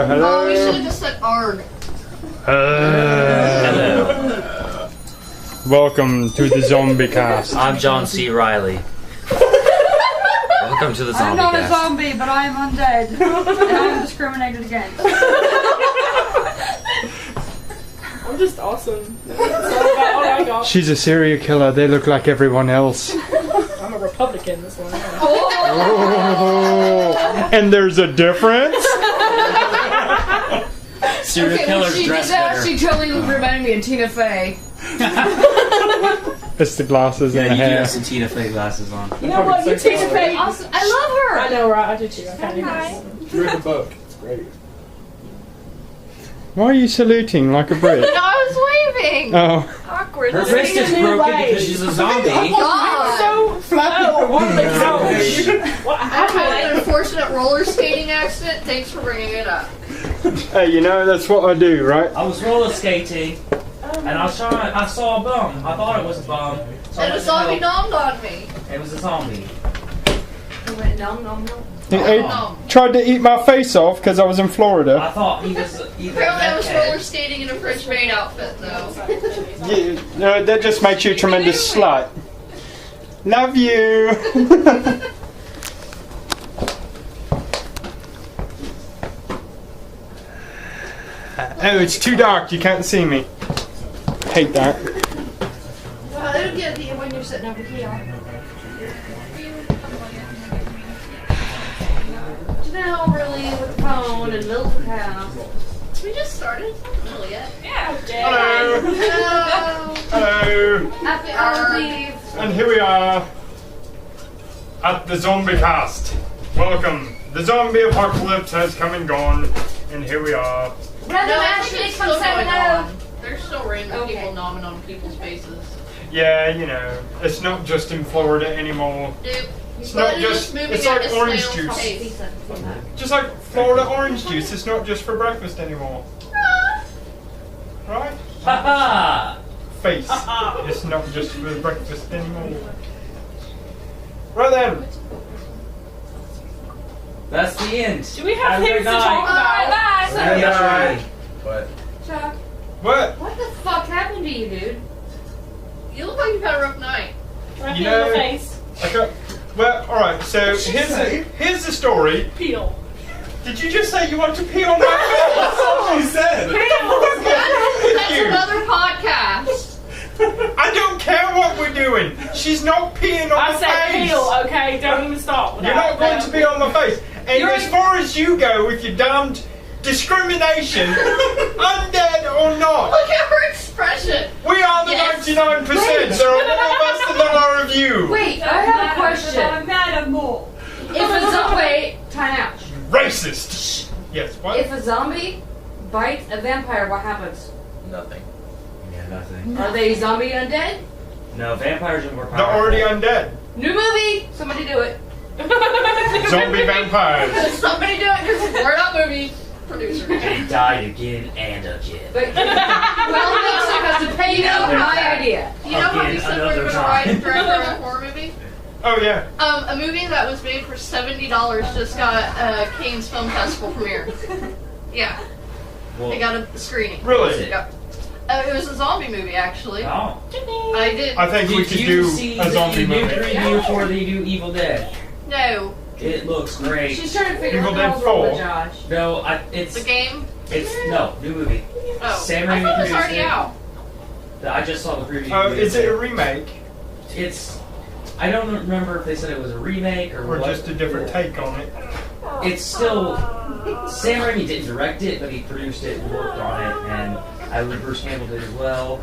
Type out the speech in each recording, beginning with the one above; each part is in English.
hello. Oh, we should have just said ARG. Hello. Welcome to the Zombie Cast. I'm John C. Riley. Welcome to the Zombie I'm not Cast. a zombie, but I am undead. And I'm discriminated against. I'm just awesome. Oh my god. She's a serial killer. They look like everyone else. I'm a Republican this one. Oh, and there's a difference? Serial killers when she dress did that, better. she totally reminded me of Tina Fey. It's the glasses and Yeah, the you do hair. have some Tina Fey glasses on. You know what? You Tina Fey. Awesome. I love her. I know, right? I do too. I can't even. Read the book. It's great. Why are you saluting like a Brit? No, I was waving. Oh, Awkward. Her This wrist is is a new broken way. because she's a zombie. God. So flappy. What I had an unfortunate roller skating accident. Thanks for bringing it up. hey, you know that's what I do, right? I was roller skating, and I saw a bum. I thought it was a bum. So I And a went to zombie help. nommed on me. It was a zombie. I went nom nom nom. He tried to eat my face off because I was in Florida. I thought he was either Apparently, I was meth head. roller skating in a French maid outfit, though. Yeah, no, that just makes you a tremendous slut. Love you. Oh, it's too dark. You can't see me. Hate that. Well, it'll get you when you're sitting over here. Now, really, with the phone and little house. We just started. It's not really yet. Yeah. Hello. Hello. Hello. Happy Eve. And here we are at the Zombie Cast. Welcome. The zombie apocalypse has come and gone, and here we are. Brother No, Ashley it's from still going 7-0. There's still random Okay. people nomming on people's faces. Yeah, you know, it's not just in Florida anymore. Dude, It's not just, it's like orange juice. Face. Just like Florida orange juice, it's not just for breakfast anymore. Right? Ha Face. It's not just for breakfast anymore. Right then. That's the end. Do we have Have a things good to talk night. about? Bye. Yeah, But Chuck, What? what the fuck happened to you, dude? You look like you've had a rough night. Right You in the know- face. Okay. Well, alright, so here's the story. Peel. Did you just say you want to pee on my face? that's all she said. That's another podcast. I don't care what we're doing. She's not peeing on I my said face. peel, okay? Don't even stop. You're not going to be on my face. And You're- as far as you go with your damned discrimination, undead or not, Look at her expression. we are the Yes. 99%. There are more of us than there are of you. Wait, I have a question. I'm mad at more. If a zombie, wait, time out. Racist. Yes, what? If a zombie bites a vampire, what happens? Nothing. Yeah, nothing. Are they zombie undead? No, vampires are more They're powerful. already undead. New movie. Somebody do it. Zombie vampires. Somebody do it because we're not movie producer. They died again and again. But well, makes sense to pay you my idea. You know how we Again, said we were another going to time. write and direct our own horror movie? Oh yeah. A movie that was made for $70 just got a Cannes Film Festival premiere. Yeah, Well, they got a screening. Really? Yep. It was a zombie movie, actually. oh. I did. I think we Did could you do see a zombie the new movie. preview for the new Evil Dead? No, It looks great. She's trying to figure Evil out Dead how to roll 4. with Josh. No, it's the game. no new movie. Oh, Sam I Raimi thought it was produced already it. out. I just saw the preview. Oh, is it a remake It's. I don't remember if they said it was a remake or or what. just a different take on it? It's still. Sam Raimi didn't direct it, but he produced it and worked on it, and I believe Bruce Campbell did as well.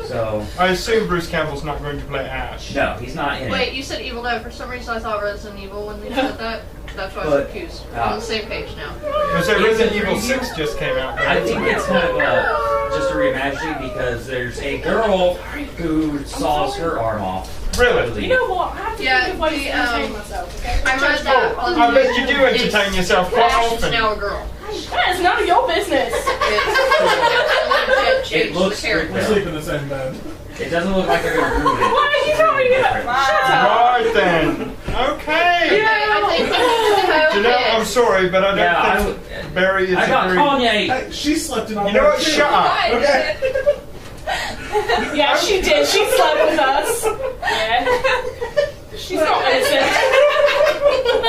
So I assume Bruce Campbell's not going to play Ash. no, he's not in Wait, it. you said Evil Dead. For some reason, I thought Resident Evil when they said that. That's why I was But, confused. We're on the same page now. So Resident Evil 6 just came out. I think it's kind of just a reimagining because there's a girl who saws her arm off. I Really? believe. You know what? I have to Yeah, think of ways the, to entertain myself, okay? I read that. Oh, on I bet you YouTube. do entertain It's yourself quite Ash is often. now a girl. That is none of your business. It looks the character. We sleep in the same bed. It doesn't look like they're gonna ruin it. Why are you telling me that? Shut up. Right then. Okay. I think we need to You know, I'm sorry, but I don't Yeah, think Barry is I got agreeing. Kanye. Hey, she slept in on You know that what? too. Shut up. Okay. Yeah, she did. She slept with us. Yeah. She's not innocent.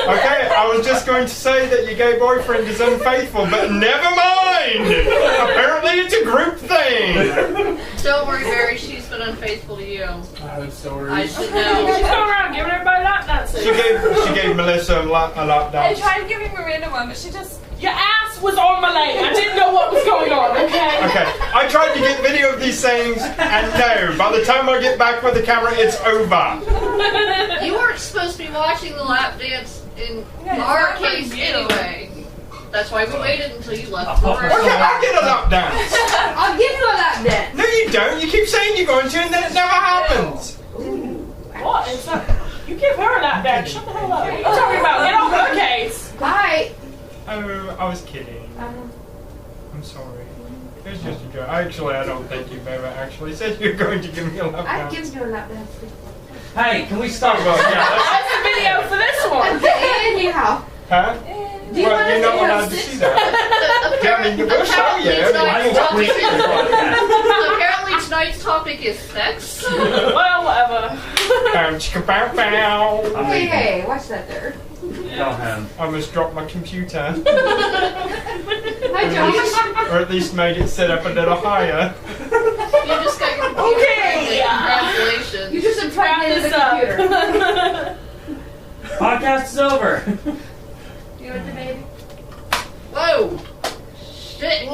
Okay, I was just going to say that your gay boyfriend is unfaithful, but never mind! Apparently it's a group thing! Don't worry, Barry. She's been unfaithful to you. I heard stories. I should She's know. going around giving everybody lap dances. She gave Melissa a lap I dance. tried giving Miranda one, but she just... Your ass was on my leg. I didn't know what was going on, okay? Okay, I tried to get video of these things, and no, by the time I get back with the camera, it's over. You weren't supposed to be watching the lap dance in Yeah, our it's not case for you. anyway. That's why we waited until you left the Okay, room. I'll get a lap dance. I'll give you a lap dance. No, you don't. You keep saying you're going to, and then it never happens. What is that? You give her a lap dance. Shut the hell up. What are you talking about? Get off her case. Hi. Oh, I was kidding. I'm sorry. It was just a joke. Actually, I don't think you've ever actually said you're going to give me a lap I've dance. given you a lap dance. Hey, can we stop? Well, yeah, That's the video for this one. Anyhow. huh? Do you Well, want you're to not see allowed how to see that. Yeah, I mean, we'll show you. Apparently I won't wait for the podcast. Apparently tonight's topic is sex. Well, whatever. Bow, chicka, bow, bow. Hey, watch that there. Go home. I almost dropped my computer. Hi, Josh. Or at least made it sit up a little higher. You just got your computer. Okay. Congratulations. You just impregnated the computer. Podcast is over. You want the baby? Whoa. Shit.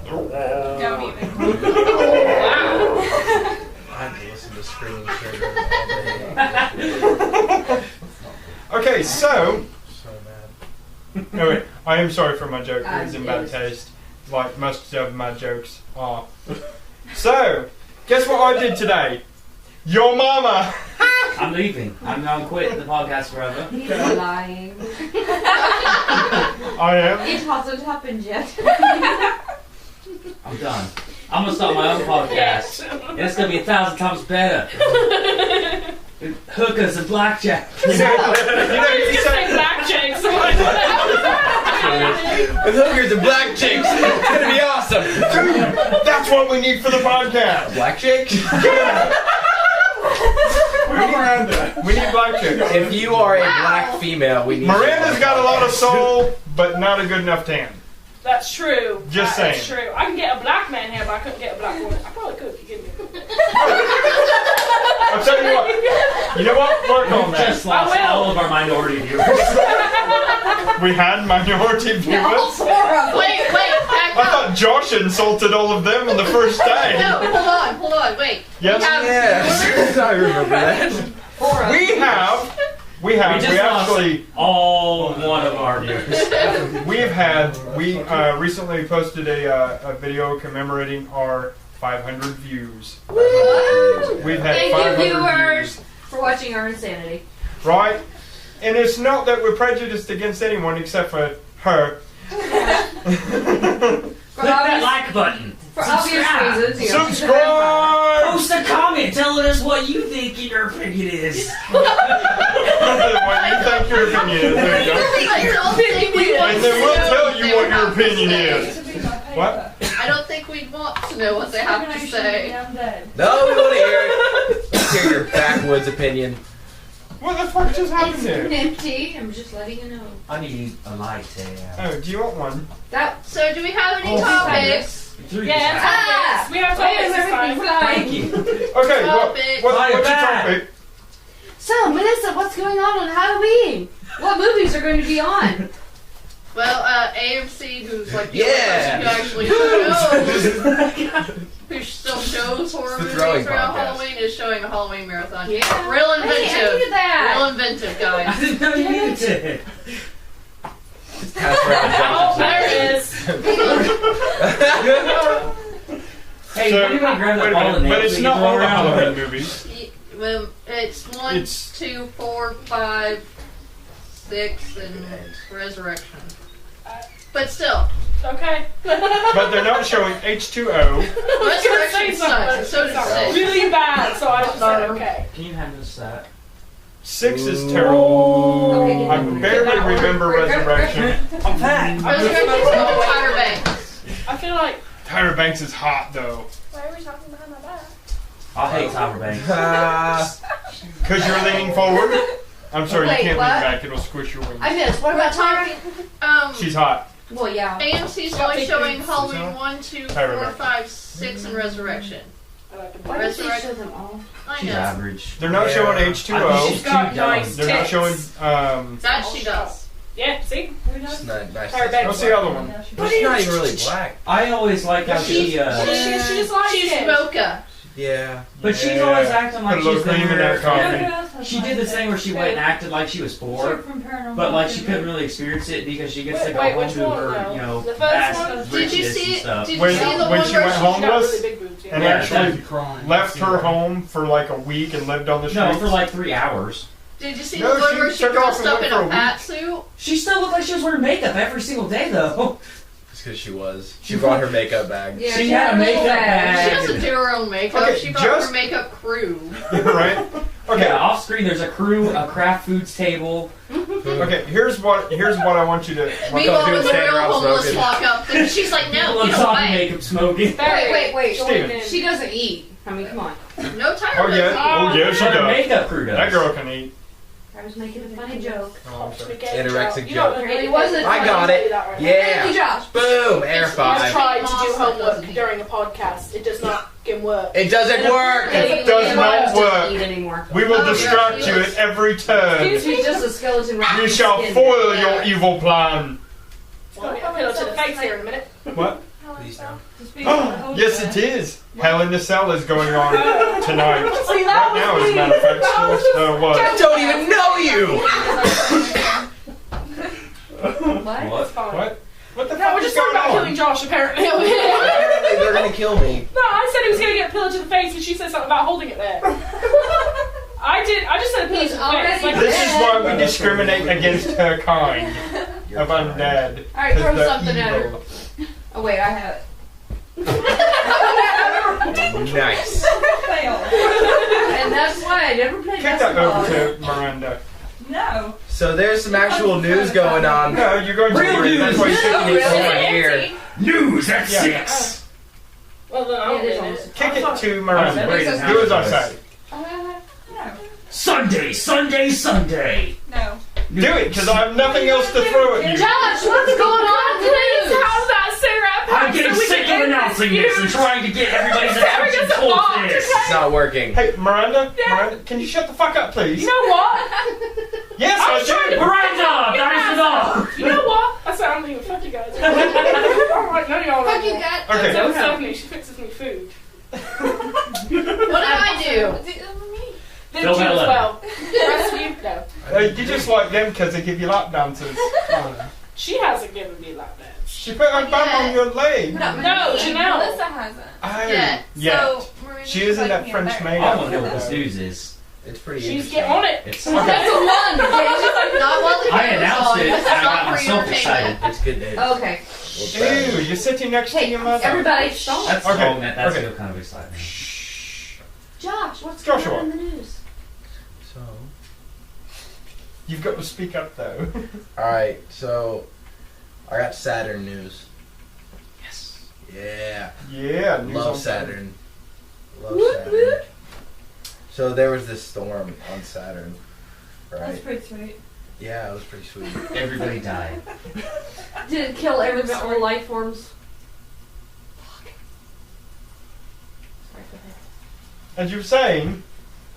Don't even. I had to listen to Screaming Sugar all day. Okay, so. So mad. No, wait. I am sorry for my joke. It was in bad Yes. taste. Like most of my jokes are. So, guess what I did today? Your mama! I'm leaving. I'm quitting the podcast forever. He's lying. I am. It hasn't happened yet. I'm done. I'm gonna start my own podcast. And it's gonna be 1,000 times better. Hookers and blackjack. You know, I was you just say, say blackjack. So With hookers and black chicks, it's gonna be awesome. that's what we need for the podcast. Black chicks? We need black chicks. If you are a black female, we need. Miranda's got a lot of soul, but not a good enough tan. That's true. Just That's saying. true. I can get a black man here, but I couldn't get a black woman. I probably could if you give me. I'll tell you what. You know what? Work on We've just that. lost I will. all of our minority viewers. We had minority All viewers. 4 of them. Wait, back I up. thought Josh insulted all of them on the first day. No, hold on, wait. Yes. Yes, I remember that. 4 of them. We actually all one of our viewers. we recently posted a video commemorating our 500 views. We've had Thank 500 you, viewers, views, for watching our insanity. right? And it's not that we're prejudiced against anyone except for her. For Click that obvious, like button. for obvious Subscribe. reasons. Yeah. Subscribe! Post a comment telling us what you think your opinion is. What you think your opinion is. There you go. I don't think we want And to then we'll know tell what you they what your have to opinion say. is. What? I don't think we'd want to know what they have to say. No, we want to hear it. Let's hear your backwoods opinion. What the fuck just happened It's there? empty. I'm just letting you know. I need a light there. Oh, do you want one? That. So, do we have any Oh, topics? Yeah, topics. We have Why topics. is It's everything fine. flying? Thank you. Okay, Topic. what's your Bye. topic? So, Melissa, what's going on Halloween? What movies are going to be on? Well, AMC, who's like the Yeah. only person who actually shows, who still shows horror It's the movies throwing around podcast. Halloween, is showing a Halloween marathon. Yeah. Real Hey, I inventive. needed that. Real inventive, I guys. didn't know you needed to. Pass around Oh, Johnson. there it is. Hey, So, you gonna grab wait the a ball minute, and but nail it's that not you throw all the around? Halloween movies. Well, it's 1, It's- 2, 4, 5, 6, and Resurrection. But still, Okay. But they're not showing H2O. Resurrection sucks. So does 6. Really bad, so I just said okay. Can you hand us that? 6 is terrible. Okay, I barely remember Resurrection. I'm fat. Resurrection's no Tyra Banks. I feel like. Tyra Banks is hot though. Why are we talking behind my back? I hate Tyra Banks. Because you're leaning forward. I'm sorry, Wait, you can't what? lean back. It'll squish your wings. I missed. What about Tyra? She's hot. Well, yeah. AMC's Got only big showing boobs. Halloween 1, 2, Tyra 4, Banks. 5, 6, and Resurrection. I like them. Why did they Resurrection. show them all? I She's know. average. They're not Yeah. showing I think H2O. she's got too dumb. nice They're not tits. showing. That she does. Yeah, see? It's not nice. Tyra Banks. What's the other one? But she's not even really black. I always like how she, She just likes She's it. Mocha. Yeah. but she's always acting like Put a little she's cream in that there. coffee. She did this thing where she went and acted like she was poor, but like she couldn't really experience it because she gets to go Wait, home which to one, her, though? you know, The first vast one? Did you richness see? and stuff. Did you When- see the when one she where went she home- She got homeless? really big boobs, yeah. And Yeah, actually Crying. left her home for like a week and lived on the street. No, for like 3 hours. Did you see No, the one she where she took off dressed and up went in for a a week. bat suit? She still looked like she was wearing makeup every single day, though. It's because she was. She brought her makeup bag. Yeah, She had a little makeup She bag. doesn't do her own makeup. Okay, She brought just- her makeup crew. Right? Okay. Yeah, off screen there's a crew, a craft foods table. Okay. Here's what I want you to. Meanwhile, doing when the standing real around homeless smoking. walk up, and she's like, "No, Little get zombie away." makeup smoking. Wait. Steven. She doesn't eat. I mean, come on. No Tyra. Oh yeah. Oh yeah. She Her does. makeup crew does. That girl can eat. I was making a funny joke. Oh, I'm sorry. Anorexic You don't joke. It wasn't I funny. got it. Thank you, Yeah. Josh. Boom. Air It's- five. it's- Tried to do Doesn't homework eat. during a podcast. It does not fucking work. It doesn't work. It does not work. Eat anymore. We will Oh, yeah, distract she you is. at every turn. Excuse me? She's just a skeleton. wrapped You in shall skin. foil Yeah. your evil plan. I'll get a pillow to the face here in a minute. What? Please don't. Oh, yes, it is. Hell in the Cell is going on tonight. See, Right now, as a matter of fact. I What? don't even know you. What? What? Fine. What? What the No, fuck we're is just talking going about on? killing Josh, apparently. No, Apparently they're gonna kill me. I said he was going to get a pillow to the face, and she said something about holding it there. I just said a pillow He's to the already face. Like, This is why we discriminate against her kind You're of fine. undead. Alright, 'Cause throw they're something at her. evil. Oh, wait, I have it. Nice. And that's why I never played Kick that basketball. over to Miranda. No. So there's some actual news going on. No, you're going to Real read. That's news. why you're kicking it Really? over. Here. News at Yeah. 6. well, then I'll It is read almost- Kick it to That Miranda. makes us- Do as I say. Sunday, Sunday, Sunday. No. Do it, because I have nothing else to throw at you. Josh, what's going on in the Please, news? how's that, Sarah? I'm getting So we sick can of end announcing this this and feud. trying to get everybody's Sarah attention doesn't towards want this. It's not working. Hey, Miranda, Yeah. Miranda, can you shut the fuck up, please? You know what? Yes, I I was trying do. to- Miranda, that is enough. You know what? I said I'm leaving. Fuck you guys. Alright, none of y'all Fuck you, know. guys. Okay. So Stephanie, she fixes me food. What did I do? Did Phil you had as 11. well? The rest of you? No. You just like them because they give you lap dances. She hasn't given me like that. She put her bum on your leg. No, Janelle. Melissa hasn't. Oh, Yeah. yeah. So, She isn't that French maid. I want to know what this news is. It's pretty She's interesting. getting on it. It's That's the one. Not while the I game is announced on. it. This is I got not for myself your excited. entertainment. It's good news. Okay. Ew, you're sitting next to Hey, your mother. everybody, stop. That's Okay, oh, that's okay. still kind of exciting. Josh, what's Joshua. going on in the news? So, You've got to speak up though. alright, so I got Saturn news. Yes. Yeah. Yeah, news Love on Saturn. Love Saturn. So there was this storm on Saturn, That's right? pretty sweet. Yeah, it was pretty sweet. Everybody died. Did it kill all life forms? Sorry for that. As you were saying,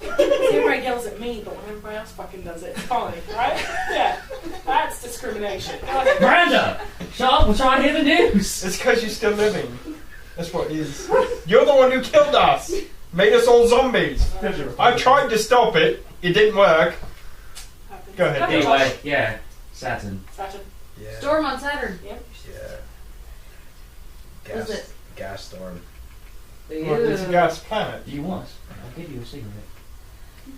Everybody yells at me, but when everybody else fucking does it, it's fine, right? Yeah. That's discrimination. Go ahead. Miranda, shut up. We're trying to hear the news. it's because you're still living. That's what it is. You're the one who killed us. Made us all zombies. I tried to stop it. It didn't work. Go ahead. Anyway, yeah, Saturn. Saturn. Yeah. Storm on Saturn. Yeah. Is Gas, it? gas storm. Well, it's a gas planet. Do you want? I'll give you a secret.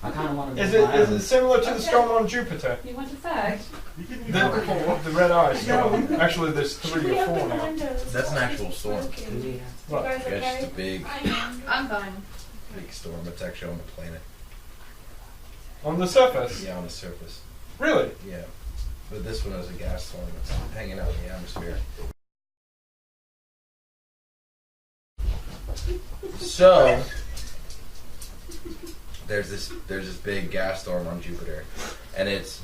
I kind of want to. Is it similar to the storm on Jupiter? You want a fact? The red eye storm. Actually, there's 3 or 4 now. That's an actual storm. What? Yeah, it's just a big, I'm fine. big storm. It's actually on the planet. On the surface? Yeah, on the surface. Really? Yeah. But this one is a gas storm that's hanging out in the atmosphere. So there's this big gas storm on Jupiter, and it's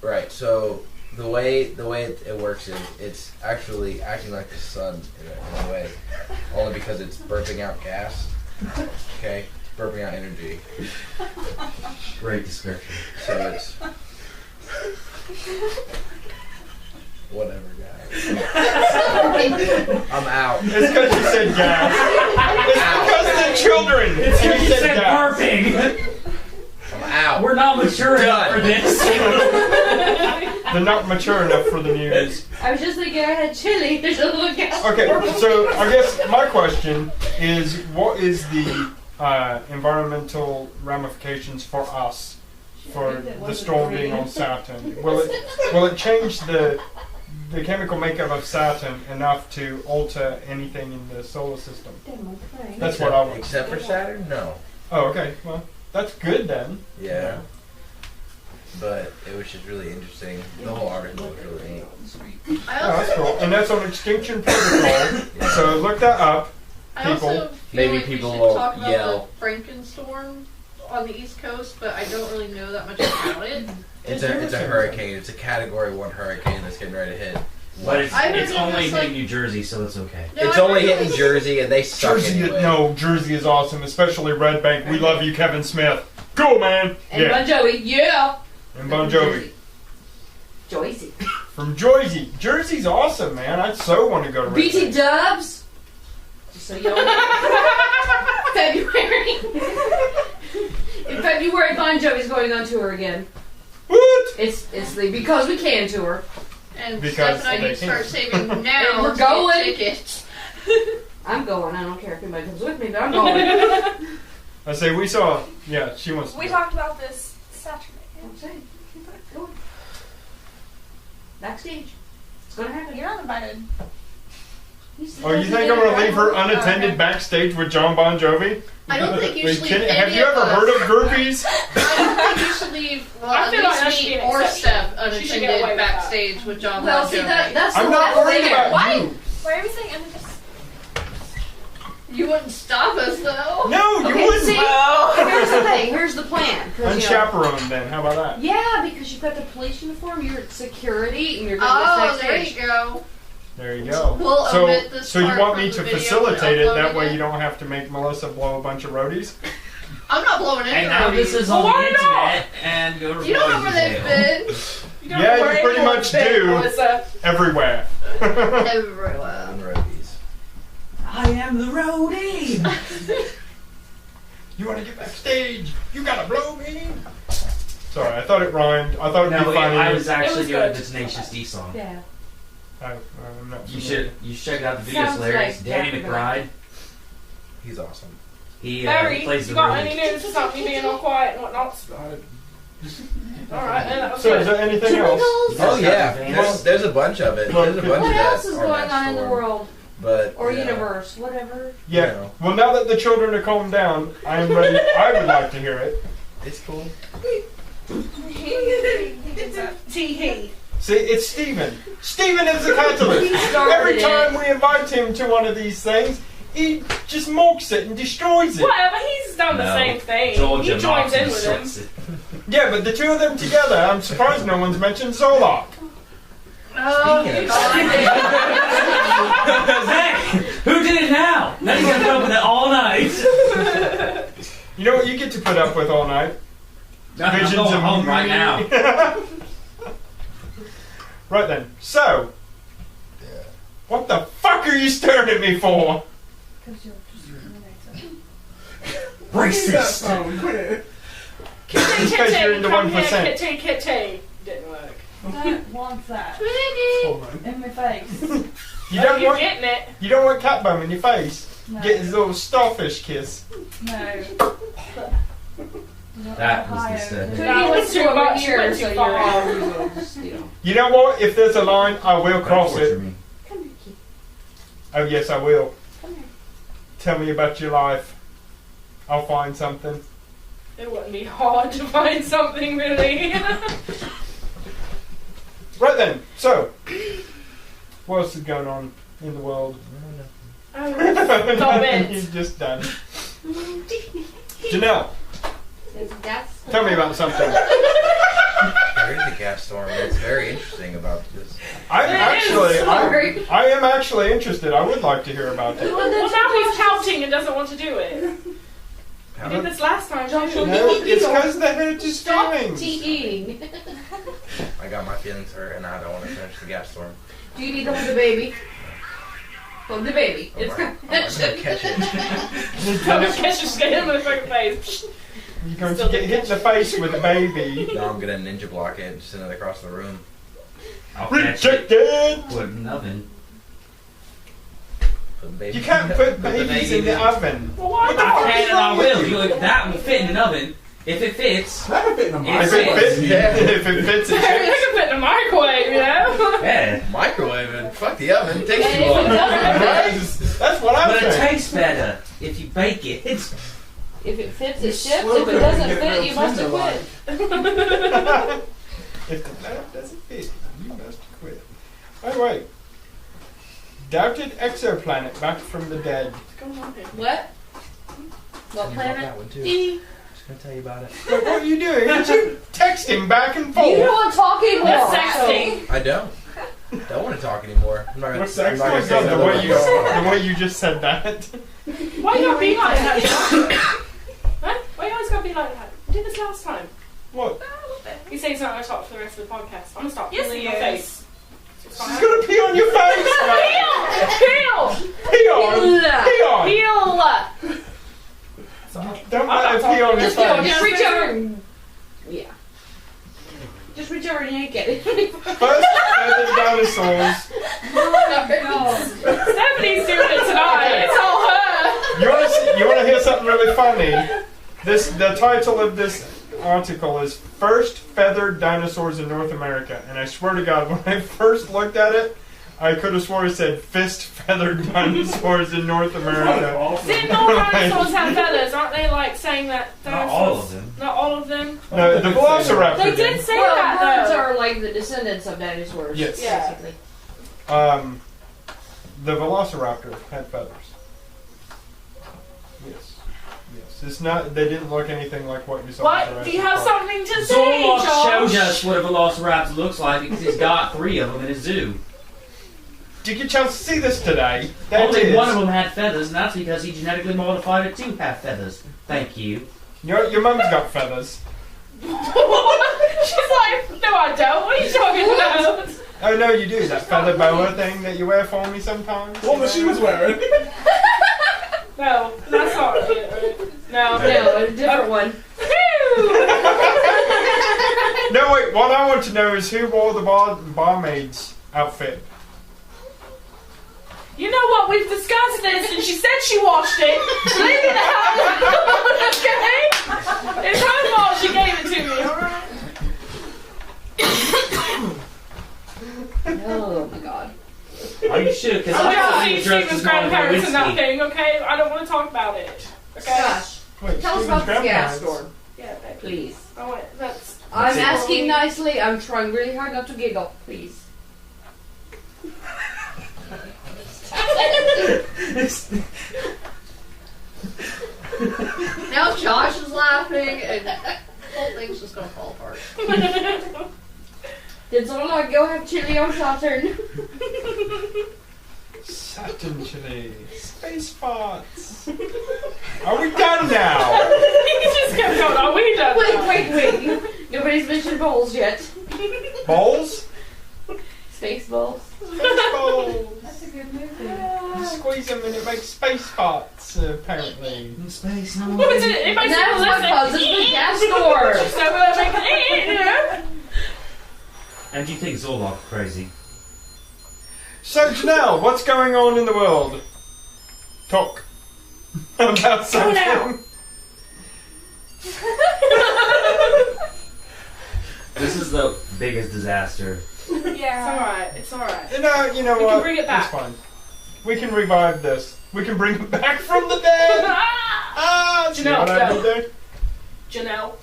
right. So the way it works is it's actually acting like the sun in a way, only because it's burping out gas. Okay, burping out energy. Great description. So it's whatever, guys. I'm out. It's because you said gas. It's because the children. It's You because you said gas. burping. I'm out. We're not mature enough for this. They're not mature enough for the news. I was just thinking I had chili. There's a little gas. Okay, so I guess my question is, what is the environmental ramifications for us for the storm being on Saturn? Will it change the chemical makeup of Saturn enough to alter anything in the solar system? That's what I want. Except for Saturn, no. Oh, okay. Well, that's good then. Yeah. But it was just really interesting. The whole article was really neat. Oh, that's cool. And that's on Extinction Protocol. So look that up. I also People. feel Maybe like people we should will talk about yell. the Frankenstorm on the East Coast, but I don't really know that much about it. It's a hurricane. It's a Category 1 hurricane that's getting ready to hit. But it's I heard it only was hitting like- New Jersey, so it's okay. No, It's I only heard it hitting was- Jersey, and they suck anyway. Jersey is awesome, especially Red Bank. We love you, Kevin Smith. Cool, man. And Bon Jovi, yeah. And Bon Jovi. Joycey. From Jersey. Jersey's awesome, man. I so want to go to Red BT Bank. Dubs. So you know, February. In February, Bon Jovi's going on tour again. What? It's the Because We Can tour. And Because Steph and I they need to start can. saving now And we're to get going. tickets. I'm going. I don't care if anybody comes with me, but I'm going. I say we saw. Yeah, she wants to. We talked about this Saturday. I'm saying. Go on. Backstage. It's gonna happen. You're not invited. Oh, you think I'm going to leave her unattended backstage with John Bon Jovi? I don't think you Wait, should can- leave Have any you of ever us. heard of groupies? I don't think you should leave, well, I at feel like that least should be me an or exception. Steph She should get away unattended with that. backstage with John Well, Bon see, Jovi. that's I'm the not last worried thing. about Why? you. Why are we saying I'm just... You wouldn't stop us, though. No, you Okay, wouldn't. see, here's the thing. Here's the plan. 'Cause, you know, Unchaperoned then. How about that? yeah, because you've got the police uniform, you're at security, and you're going to Oh, this there next you go. There you go. We'll So, omit this so you part want from me the to video facilitate and it? That upload way it? you don't have to make Melissa blow a bunch of roadies? I'm not blowing any And now roadies. this is on Why the internet, and go to You don't know where Rosie they've jail. been. You don't Yeah, know where you pretty anyone's much been, do. Melissa. Everywhere. Everywhere. On roadies. I am the roadie. You want to get backstage? You gotta blow me. Sorry, I thought it rhymed. I thought it'd No, be funny. I was actually It was doing good. the Tenacious D song. Yeah. I'm not You familiar. should check out the video. It's Sounds hilarious. like Danny Jack McBride. He's awesome. He Barry, plays you the got any roadie. news about me being all quiet and whatnot? Alright, then that was So is good. there anything else? You guys Oh got yeah, the fans? there's a bunch of it. Well, There's a bunch What of else that is on going that on in the storm. world? But Or you know, universe, whatever. Yeah. You know. Well, now that the children are calmed down, I am ready. I would like to hear it. It's cool. Tee-hee. See, it's Steven. Steven is the catalyst. started Every it. time we invite him to one of these things, he just mocks it and destroys it. Whatever, he's done the No. same thing. Georgia he joins in Moxley with him. sucks it. Yeah, but the two of them together, I'm surprised no one's mentioned Zolok. Oh, Speaking of Zach, who did it now? Now you gotta put up with it all night. You know what you get to put up with all night? I'm going home right now. Right then. So, what the fuck are you staring at me for? Racist. Because you're in the Come here, 1%. kitty, kitty. Didn't work. Don't want that Twiggy. in my face. You Oh, don't you're want getting it. you don't want cat bum in your face. No. Get his little starfish kiss. No. That was disturbing. That was too much. Here, Went so too far. you're You know what? If there's a line, I will cross Torture it. me. Come here, kid. Oh yes, I will. Come here. Tell me about your life. I'll find something. It wouldn't be hard to find something really. Right then. So, what else is going on in the world? Oh, stop it. You're just done. Janelle, tell me about something. There is a gas storm. It's very interesting about this. I Sorry. am actually interested. I would like to hear about it. Well, now he's pouting and doesn't want to do it. He did this last time. No, it's because the head just Stop feelings. teeing. I got my feelings hurt, and I don't want to finish the gas storm. Do you need to hold the baby? Hold the baby. I'm It's gonna catch it. Don't catch your skin in the fucking face. You're going to get hit in the face with a baby. No, I'm gonna ninja block it and send it across the room. I'll catch it. Rejected! Put it in the oven. Put the baby. You can't put Put the babies baby in the in. oven. Well, why I not? can and I will. You know, that will fit in an oven. If it fits, That'd fit in a If If microwave. it fits, if it fits, it They fits. can put in a microwave, you know? yeah. Microwave it. Fuck the oven. It takes And too if long. it doesn't Right? That's what I'm But it saying. tastes better if you bake it. If it fits, it ships. If it doesn't fit, you must have quit. If the lamp doesn't fit, you must quit. Alright. Doubted exoplanet back from the dead. What's going on here? What? What About planet? that one too. E. Just gonna tell you about it. But what are you doing? Aren't you texting back and You forth? know what talking That's was. sexting. I don't want to talk anymore. I'm not gonna. What's I'm sex? not gonna Oh my say God, the no way more. you the way you just said that. Why you gotta be like that? Huh? Why you always gotta be like that? I did this last time. What? He says he's not gonna talk for the rest of the podcast. I'm gonna stop Yes, peeling he your is. face. It's She's fine. gonna pee on your face, man. Peel! Pee on. Pee on. Peel! Don't let her pee on your Just go. face. Just reach over. Yeah. Just reach over and yank it. First, the dinosaurs. Stephanie's doing it tonight. It's all her. You want to hear something really funny? The title of this article is First Feathered Dinosaurs in North America. And I swear to God, when I first looked at it, I could have sworn it said Fist Feathered Dinosaurs in North America. Didn't all dinosaurs have feathers? Aren't they like saying that Not dinosaurs? all of them. Not all of them? No, the Velociraptor They did say Well, that birds though. are like the descendants of dinosaurs. Yes. Yeah. Basically. The Velociraptor had feathers. Yes. Yes. It's not. They didn't look anything like what you saw. in What? Do Jurassic you have Park. something to say, Zorlock Josh? showed us what a velociraptor looks like because he's got 3 of them in his zoo. Did you get a chance to see this today? That Only is. one of them had feathers, and that's because he genetically modified it to have feathers. Thank you. Your mum's got feathers. She's like, no, I don't. What are you talking about? Oh no, you do that feather boa thing that you wear for me sometimes. What was she was wearing? No, that's not it. No. No, a different one. No, wait. What I want to know is who wore the barmaid's outfit. You know what? We've discussed this, and she said she washed it. Leave it out. Okay? It's her fault she gave it to me. All right? Oh my god. Are you sure? Because I I don't thought see you were dressed Stephen's as Monica grandparents and Lewinsky. nothing. Okay? I don't want to talk about it. Okay? Gosh, Wait, tell us Stephen's about this gas grandparents. storm, Yeah, baby. please. Oh wait, that's. I'm it. asking nicely. I'm trying really hard not to giggle. Please. Now Josh is laughing and the whole thing's just gonna fall apart. Did someone go have chili on Saturn? Saturn chili. Space farts. Are we done now? You just kept going. Are we done? Wait. Nobody's mentioned bowls yet. Bowls? Space bowls. Space bowls. That's a good movie. You squeeze them and it makes space farts, apparently. In space, no. What is it? It makes That's people what listen. causes the gas storm. So make you know? And do you think Zorlock crazy? So, Janelle, what's going on in the world? Talk about something. now. This is the biggest disaster. Yeah. It's alright. You know We what? can bring it back. It's fine. We can revive this. We can bring it back from the dead. Ah, see Janelle, what I go. did there? Janelle.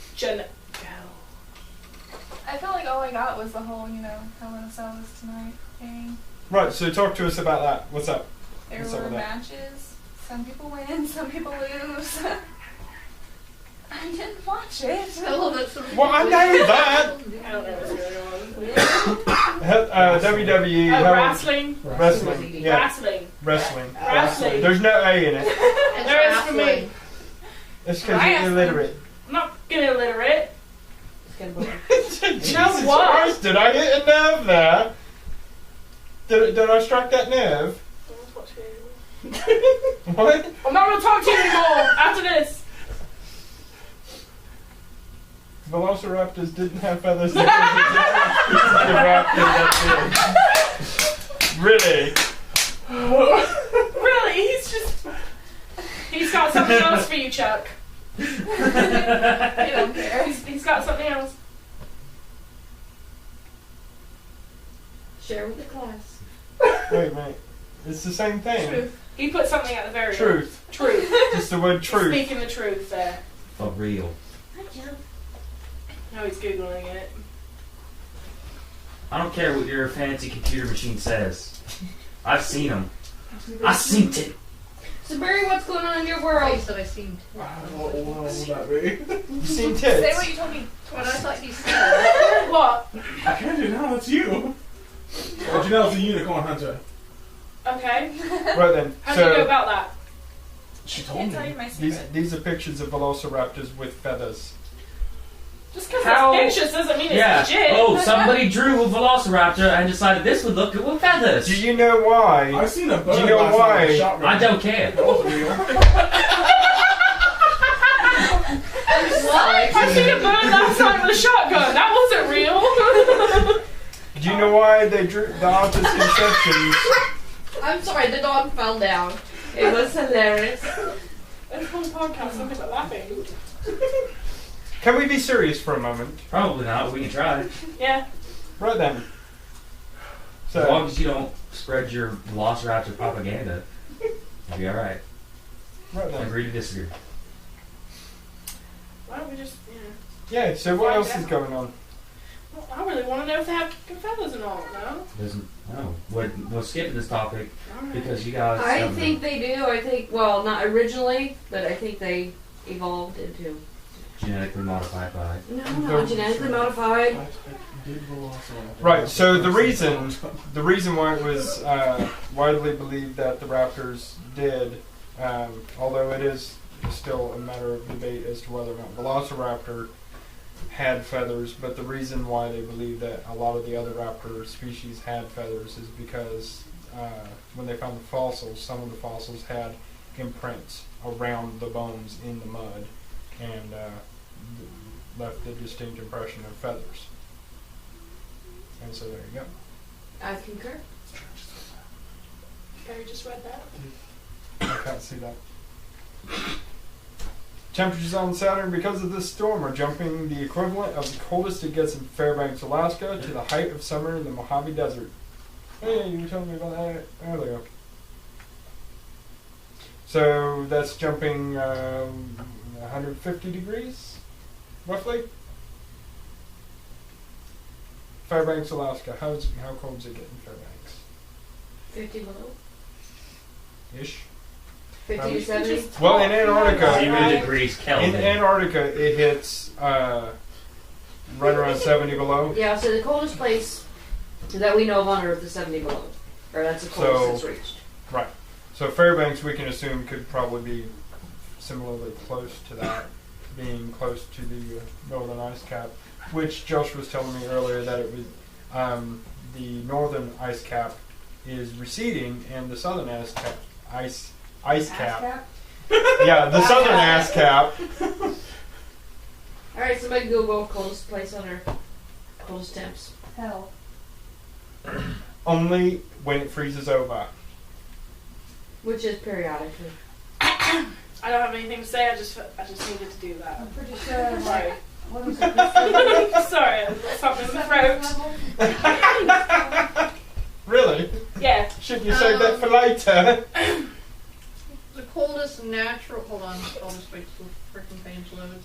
I feel like all I got was the whole, Hell in a Cell is tonight thing. Right, so talk to us about that. What's up? There What's up were with that? matches. Some people win, some people lose. I didn't watch it. Hello, that's the Well, I know that. I don't know what's going on. WWE. Oh, Hell- wrestling. Wrestling. Yeah, Wrestling. wrestling. Wrestling. There's no A in it. It's There is for me. wrestling. It's because you're Wrestling. illiterate. I'm not gonna illiterate. Jesus what? Christ, did I hit a nerve there? Did I strike that nerve? What? I'm not gonna talk to you anymore after this. Velociraptors didn't have feathers. They were the raptor that did. Really? Really? He's got something else for you, Chuck. I don't care. He's got something else. Share with the class. Wait, mate. It's the same thing. Truth. He put something at the very end. Truth. Truth. Just the word truth. Speaking the truth there. For real. Now he's Googling it. I don't care what your fancy computer machine says. I've seen them. I seen it. So Barry, what's going on in your world? Face that I seen. What would that be? You seen Say tits? what you told me. What I thought you said. What? I can't do now, it's you. Janelle's a unicorn hunter. Okay. Right then. How do you know So about that? She I told can't me. tell you my these secret. are pictures of velociraptors with feathers. Just because How- it's pictures doesn't mean Yeah. it's legit. Oh, somebody drew a velociraptor and decided this would look good with feathers. Do you know why? I've seen a bird Do you know last night with why? a shotgun. I don't care. That wasn't real. What? I seen a bird last night with a shotgun. That wasn't real. Do you know why they drew the artist's conceptions? I'm sorry, the dog fell down. It was hilarious. This whole podcast, some people are laughing. Can we be serious for a moment? Probably not. We can try. Yeah. Right then. As long So, as you don't spread your velociraptor propaganda, you'll be alright. right then. Agree to disagree. Why don't we just, Yeah, so what else is going on? Well, I really want to know if they have feathers and all, no? Doesn't no. We'll skip this topic Alright. because you guys. I think they do. I think, well, not originally, but I think they evolved into. genetically modified by. No, not genetically modified. I did velociraptor. Right, so the reason why it was widely believed that the raptors did, although it is still a matter of debate as to whether or not Velociraptor had feathers, but the reason why they believe that a lot of the other raptor species had feathers is because when they found the fossils, some of the fossils had imprints around the bones in the mud and left the distinct impression of feathers. And so there you go. I concur. Barry just read that. I can't see that. Temperatures on Saturn because of this storm are jumping the equivalent of the coldest it gets in Fairbanks, Alaska, to the height of summer in the Mojave Desert. Hey, you were telling me about that earlier. So that's jumping 150 degrees, roughly. Fairbanks, Alaska. How cold does it get in Fairbanks? 50 below. Ish. 50 to 70. Well, in Antarctica, 0 degrees Kelvin. in Antarctica, it hits right around 70 below. Yeah, so the coldest place that we know of on Earth is 70 below. Or that's the coldest So- it's reached. Right. So Fairbanks, we can assume, could probably be similarly close to that, being close to the northern ice cap, which Josh was telling me earlier that it was the northern ice cap is receding and the southern ice cap. Yeah, the southern ice cap. Alright, somebody Google coldest place on Earth. Coldest temps. Hell. Only when it freezes over. Which is periodically. I don't have anything to say. I just needed to do that. I'm pretty sure. Sorry. What was it? Sorry, something in the throat. Really? Yeah. Should you save that for later? The coldest natural. Hold on, I'll just wait till the freaking page loads.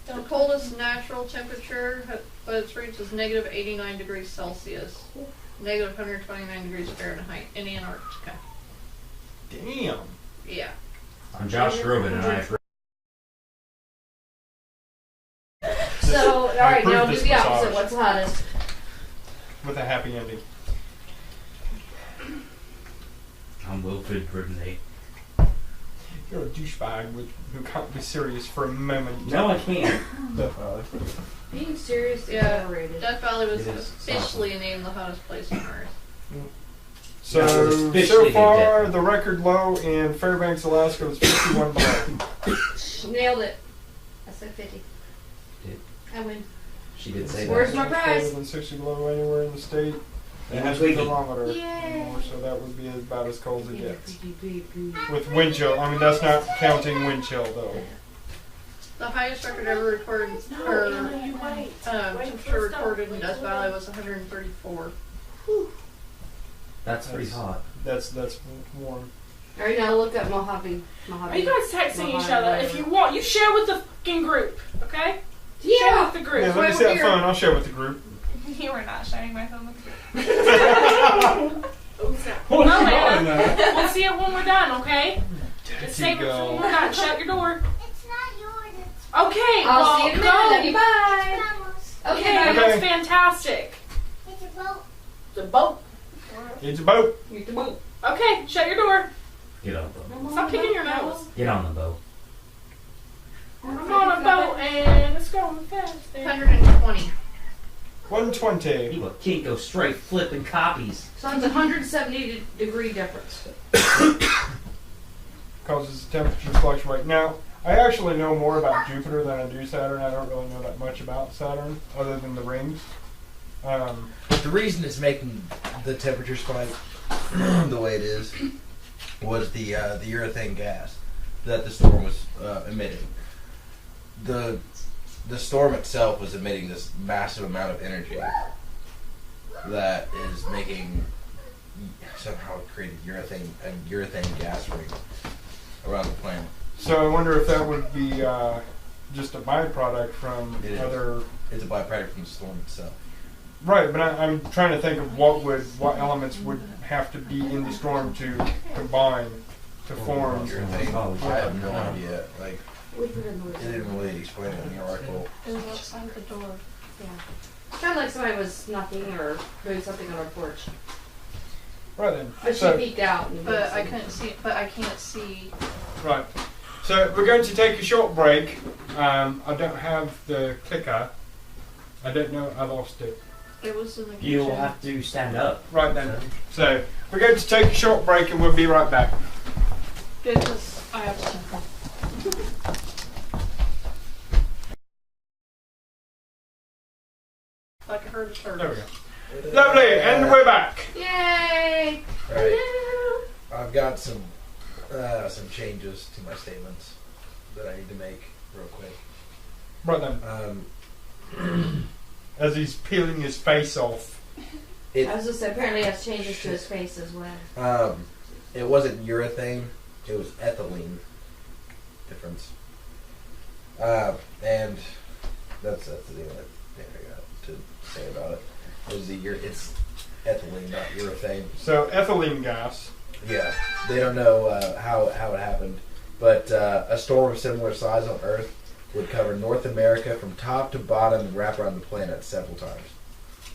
The coldest natural temperature, but its reached is negative 89 degrees Celsius, negative 129 degrees Fahrenheit in Antarctica. Damn. Yeah. I'm Josh Groban, and I agree. So, alright, now approve do this the opposite. massage. What's the hottest? With a happy ending. I'm Wilfred Britney. You're a douchebag who can't be serious for a moment. No, I can't. Being serious is Yeah. overrated. Death Valley was It is officially named the hottest place on Earth. So, That was so officially far, the the record low in Fairbanks, Alaska was 51 below. Nailed it. I said 50. Did. I win. She did say Where's that. my prize? Colder than 60 below anywhere in the state. Yeah, And that's the wavy. thermometer Yay. anymore, so that would be about as cold as it gets. With wind chill. I mean, that's not counting wind chill, though. The highest record ever recorded, temperature recorded in Death Valley was 134. That's pretty hot. That's warm. Alright, now look up Mojave. Are you guys texting each other? If you want, you share with the fucking group, okay? Share Yeah! with the group. Yeah, let me see that phone. I'll share with the group. You are not sharing my phone with the group. What's No, going man. on? We'll see it when we're done, okay? Just save it for when we're done. Shut your door. It's not yours. It's Okay, I'll well, see you in a go. minute. Bye! Grandma's. Okay, Okay. that's fantastic. It's a boat. The boat. It's a boat. You're the boat. Okay, shut your door. Get on the boat. Stop picking your nose. Get on the boat. I'm on a boat and it's going fast. 120. 120. People can't go straight flipping copies. So it's 170 degree difference. Causes the temperature to fluctuate. Now, I actually know more about Jupiter than I do Saturn. I don't really know that much about Saturn, other than the rings. The reason it's making the temperature spike the way it is was the urethane gas that the storm was emitting. The storm itself was emitting this massive amount of energy that is making somehow it created a urethane gas ring around the planet. So I wonder if that would be just a byproduct from It is. other. It's a byproduct from the storm itself. Right, but I'm trying to think of what elements would have to be in the storm to combine to form. Urethane. I have no idea. Like, We put it in the it didn't really explain it in the article. It was outside the door. Kind of like somebody was knocking or doing something on our porch. Right then. But she So, peeked out. And But I couldn't see. But I can't see. right. So we're going to take a short break. I don't have the clicker. I don't know. I lost it. It was in the kitchen. You'll have to stand up. Right then. So we're going to take a short break and we'll be right back. Good, 'cause I have some. Like I heard a turtle. There we go. Lovely, and we're back. Yay! Alright. I've got some changes to my statements that I need to make real quick. Right then. As he's peeling his face off. It I was just apparently has changes to his face as well. it wasn't urethane, it was ethylene difference. And that's the only thing I got to say about it. It's ethylene, not urethane. So ethylene gas. Yeah, they don't know how it happened, but a storm of similar size on Earth would cover North America from top to bottom and wrap around the planet several times,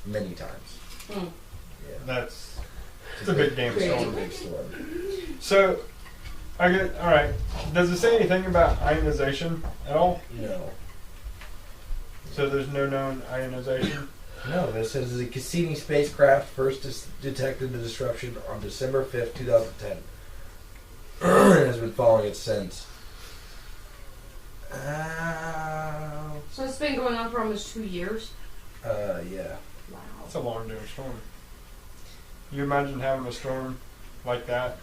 many times. Hmm. Yeah, It's a big damn it's a storm. big storm. So I get all right. Does it say anything about ionization at all? No, So there's no known ionization. no. This says the Cassini spacecraft first detected the disruption on December 5th, 2010, and has been following it since. So it's been going on for almost 2 years. Yeah. Wow. That's a long damn storm. You imagine having a storm like that?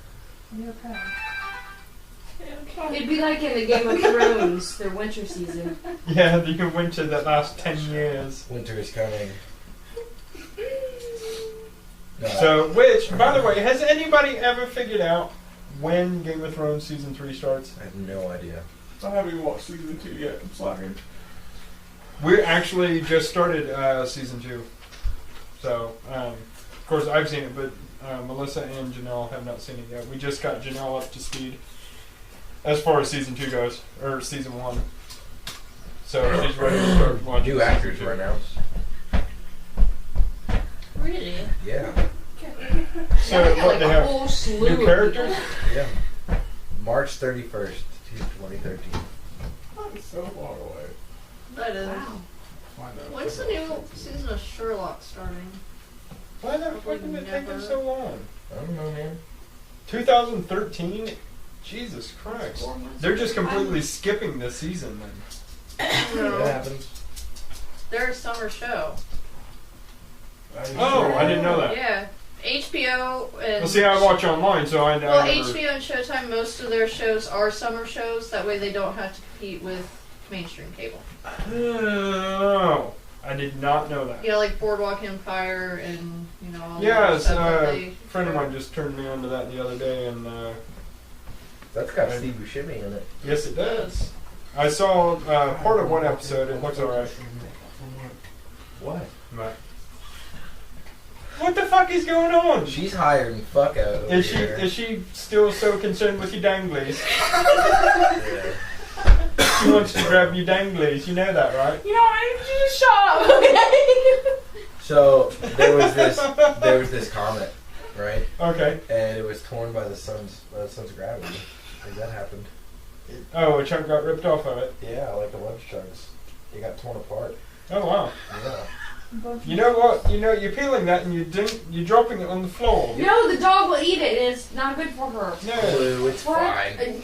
It'd be like in the Game of Thrones, their winter season. Yeah, the winter that lasts 10 years. Winter is coming. No, So, which, by the way, has anybody ever figured out when Game of Thrones season 3 starts? I have no idea. I haven't even watched season 2 yet. I'm slacking. We actually just started season 2. So, of course, I've seen it, but Melissa and Janelle have not seen it yet. We just got Janelle up to speed as far as season 2 goes, or season 1. So she's ready to start watching. New actors were announced. Really? Yeah. So Yeah, what like they a have? whole slew New of characters? Yeah. March 31st, 2013. It's so far away. That is. Wow. Find out. When's the new season of Sherlock starting? Why the fuck did it take them so long? I don't know, man. 2013? Jesus Christ. They're just completely skipping this season then. That happens. Their summer show. Oh, I didn't know that. Yeah. HBO and. Well, see, I watch online, so I know. Well, HBO and Showtime, most of their shows are summer shows. That way they don't have to compete with mainstream cable. Oh, I did not know that. You know, like Boardwalk Empire and, you know, all Yes, that stuff. that a friend of mine just turned me on to that the other day, and That's got Steve Buscemi in it. yes, it does. I saw part of one episode. It looks alright. What? But what the fuck is going on? She's hired and fuck out over Is she here. is she still so concerned with your danglies? Yeah. She wants to grab your danglies. You know that, right? You know, I need you to shut up, okay? So there was this comet, right? Okay. And it was torn by the sun's gravity. Like that happened. Oh, a chunk got ripped off of it. Yeah, like a lunch chunks. It got torn apart. Oh wow. Yeah. You know what? You know you're peeling that and you're dropping it on the floor. No, the dog will eat it, and it's not good for her. No. Glue, it's What? fine.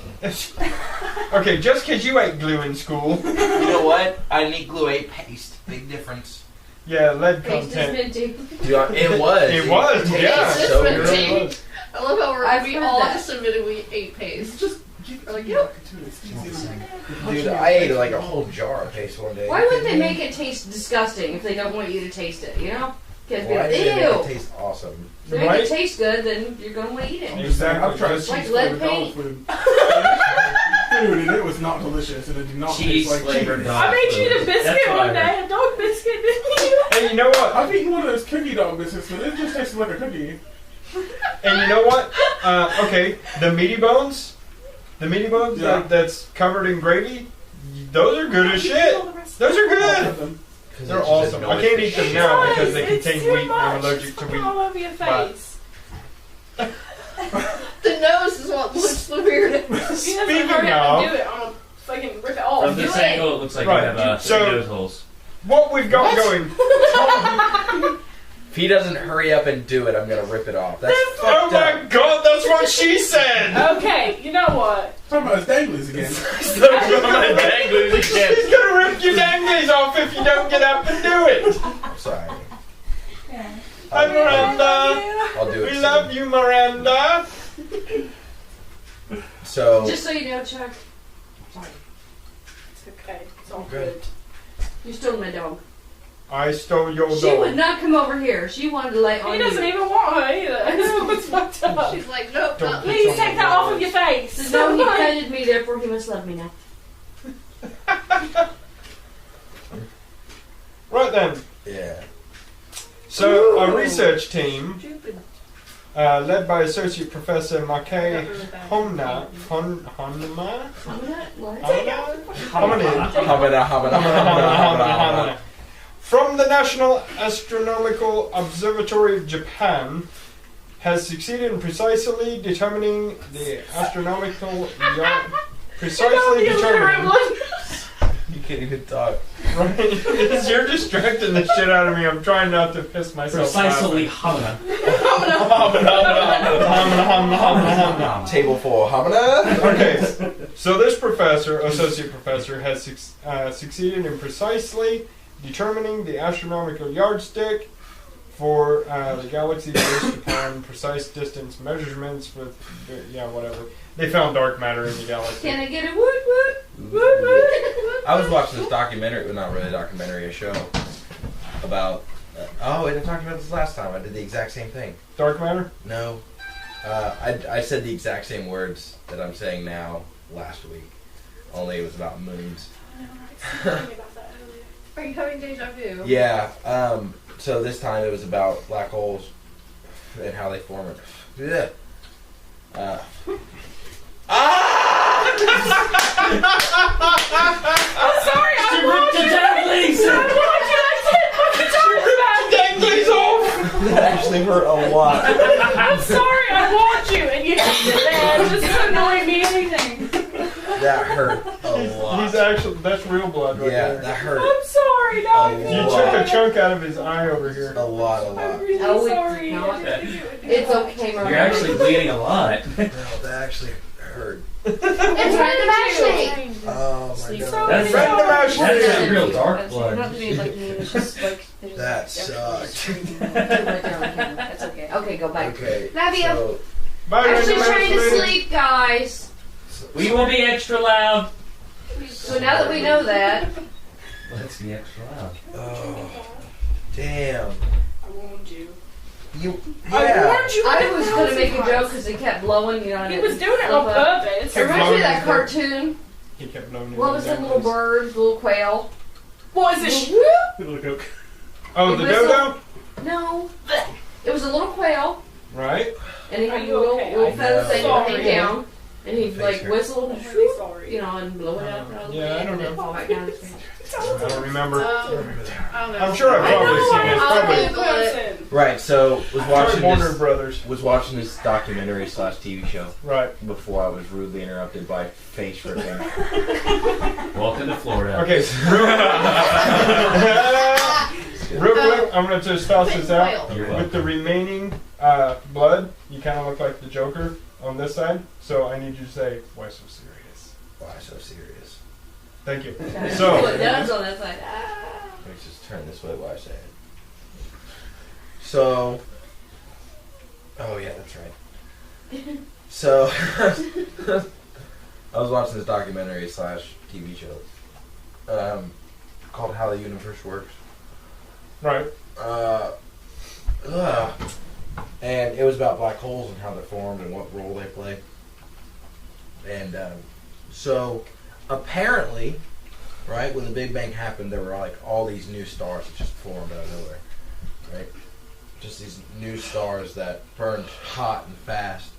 Okay, just because you ate glue in school. You know what? I need glue 8 paste. Big difference. Yeah, lead Paste is content. minty. It was. It was, tasted yeah. So It's good. minty. It was. I love how I've we heard all that. just admitted we ate paste. Just give Like, it yep. Dude, I ate like a whole jar of paste one day. Why would they make it taste disgusting if they don't want you to taste it, you know? Because Why did they make it ew. taste awesome? If they make Right? it taste good, then you're going to want to eat it. Exactly. I've tried Just- Like cheese lead flavored dog paint? food. Food, and it was not delicious, and it did not Cheese taste like flavored cheese. dog. I made you the That's biscuit what one I day, heard. a dog biscuit, didn't you? And you know what? I've eaten one of those cookie dog biscuits, but it just tasted like a cookie. And you know what? Okay, the meaty bones Yeah. that's covered in gravy, those are good as shit. Those are good. 'Cause They're it just awesome. I annoys can't the eat them shit now out of me. because they It's contain too wheat and I'm much. allergic It's to coming wheat. all over your But- face. The nose is what looks the weirdest. You have to Speaking hurry up and of- do it. I'm gonna fucking rip it off. From this do it. angle, it looks like Right, you have so- three nose holes. What we've got going. If he doesn't hurry up and do it, I'm gonna rip it off. That's Oh fucked my up. god, that's what she said! Okay, you know what? Talking about his danglies again. She's gonna rip your danglies off if you don't get up and do it! I'm sorry. Hi Miranda! I'll do it. We soon. love you, Miranda! So Just so you know, Chuck, sorry, It's okay. It's all Good. good. you stole my dog. I stole your She would dog. not come over here. She wanted to lay on He doesn't you. even want her either. That's what's fucked up. She's like, nope, Don't not be- me. Please take that off of your face. Says, no, he petted me, therefore he must love me now. Right then. yeah. So, a research team, Stupid. led by Associate Professor Mackay Really bad. Honma, What? Homina, from the National Astronomical Observatory of Japan, has succeeded in precisely determining the astronomical yard. Precisely determining. You can't even talk. Right? You're distracting the shit out of me. I'm trying not to piss myself Precisely laughing. Hamina. Table for homina. Okay, so this professor, associate professor, has succeeded in precisely determining the astronomical yardstick for the galaxy based upon precise distance measurements with, whatever. They found dark matter in the galaxy. Can I get a woot woot? Woot woot? I was watching this documentary, well, not really a documentary, a show about. I talked about this last time. I did the exact same thing. Dark matter? No, I said the exact same words that I'm saying now last week, only it was about moons. Are you having deja vu? Yeah. So this time it was about black holes and how they form it. Yeah. I'm sorry, I want you. That actually hurt a lot. I'm sorry, I want you, and you hate it, man. Just annoy me, anything. That hurt a lot. He's actually, that's real blood right Yeah, there. that hurt I'm sorry, no. You took a chunk out of his eye over here. a lot. I'm really Oh, it's sorry. not. I didn't think it would be It's that. okay, Maria. You're actually bleeding a lot. No, that actually hurt. It's random actually. Oh my So god. That's Random that's actually. real dark You don't have blood. to be like me. It's just like there's That just- sucked. That's okay. Okay, go back. Okay. Love you. So, Bye, Ashley's random trying to actually. sleep, guys. We will be extra loud. So now that we know that, Let's be extra loud. oh, damn. I warned you. You. I Yeah. warned you. I was gonna $1,000 make a joke times. because he kept blowing, you know. He and was doing it flew on up. purpose. It reminds me of that cartoon. He kept blowing What was his it? Little nose. bird, little quail. What is this? Little Coke. Oh, the He whistled. dodo? No, it was a little quail, Right? and he Are had you little okay? little I'm feathers that would hang sorry. down, and he'd Face like hurt. whistle, I'm really sorry. you know, and blow it up. And all the Yeah, I way, don't and then know. fall back down. His face. I don't remember. I don't know. I'm sure I've I probably know, seen it. It's I'll probably Google it. person. Right. So was watching Warner this. Brothers. Was watching this documentary / TV show Right. before I was rudely interrupted by face ripping. Welcome to Florida. Okay. Real quick, I'm going to just toss this out. You're With the welcome. remaining blood, you kind of look like the Joker on this side. So I need you to say, why so serious? Why so serious? Thank you. Put So, nuts on that side. Let me just turn this way while I say it. So, oh yeah, that's right. So, I was watching this documentary / TV show called How the Universe Works. right. And it was about black holes and how they're formed and what role they play. And so, apparently, right, when the Big Bang happened, there were like all these new stars that just formed out of nowhere, right? Just these new stars that burned hot and fast,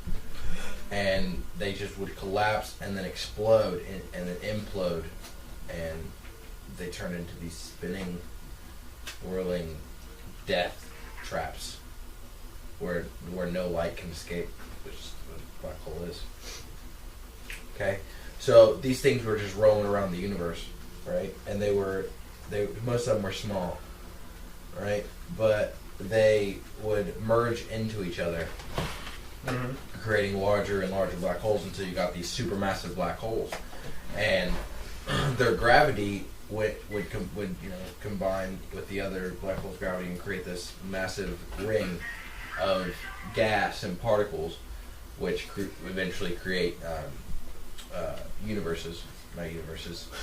and they just would collapse and then explode and then implode, and they turn into these spinning, whirling death traps where no light can escape, which is what a black hole is. Okay, so these things were just rolling around the universe, right? And they most of them were small, right? But they would merge into each other, Mm-hmm. creating larger and larger black holes until you got these supermassive black holes, and their gravity would combine with the other black hole's gravity and create this massive ring of gas and particles, which eventually create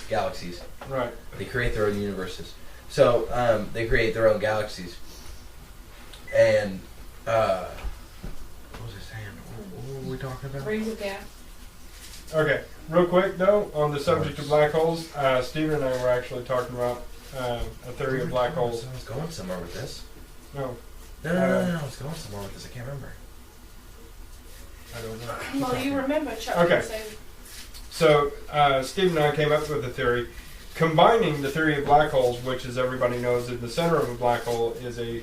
galaxies. Right. They create their own universes. So they create their own galaxies. And what was I saying? What were we talking about? Rings of gas. Okay. Real quick, though, on the subject of black holes, Steven and I were actually talking about a theory of black holes. I was going somewhere with this. No, No, I was going somewhere with this. I can't remember. I don't know. Well, you remember Chuck Okay. saying, So, Steve and I came up with a theory. Combining the theory of black holes, which, as everybody knows, in the center of a black hole is a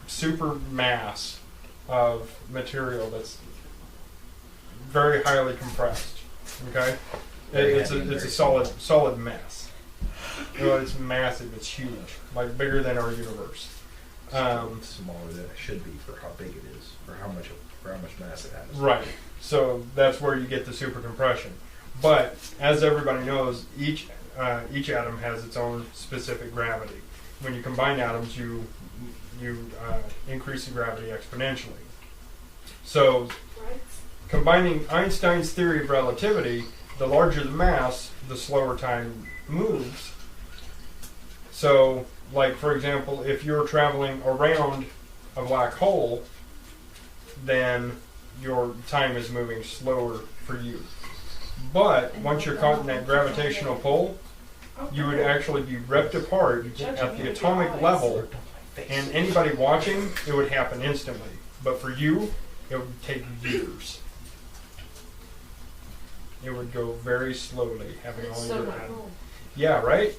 super mass of material that's very highly compressed. Okay, it's a solid mass. You know, it's massive. It's huge, like bigger than our universe. Smaller than it should be for how big it is, for how much mass it has. Right. So that's where you get the super compression. But as everybody knows, each atom has its own specific gravity. When you combine atoms, you increase the gravity exponentially. So combining Einstein's theory of relativity, the larger the mass, the slower time moves. So, like for example, if you're traveling around a black hole, then your time is moving slower for you. But once you're caught in that gravitational pull, you would actually be ripped apart at the atomic level, and anybody watching, it would happen instantly. But for you, it would take years. It would go very slowly, having all So your not cool. Yeah, right?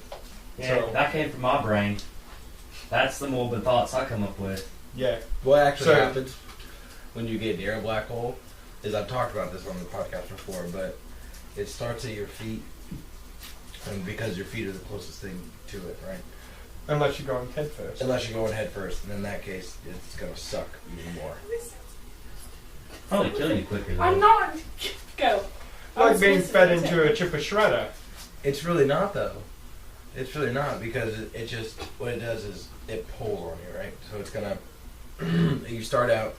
Yeah, So- that came from my brain. That's the morbid thoughts I come up with. Yeah. What actually So- happens when you get near a black hole is, I've talked about this on the podcast before, but it starts at your feet, and because your feet are the closest thing to it, right? Unless you're going head first. Unless you're going head first, and in that case, it's going to suck even more. Probably kill you quicker though. I'm not. Go. Like being fed into a chip of shredder. It's really not, though. It's really not, because it just, what it does is it pulls on you, right? So it's going to, you start out,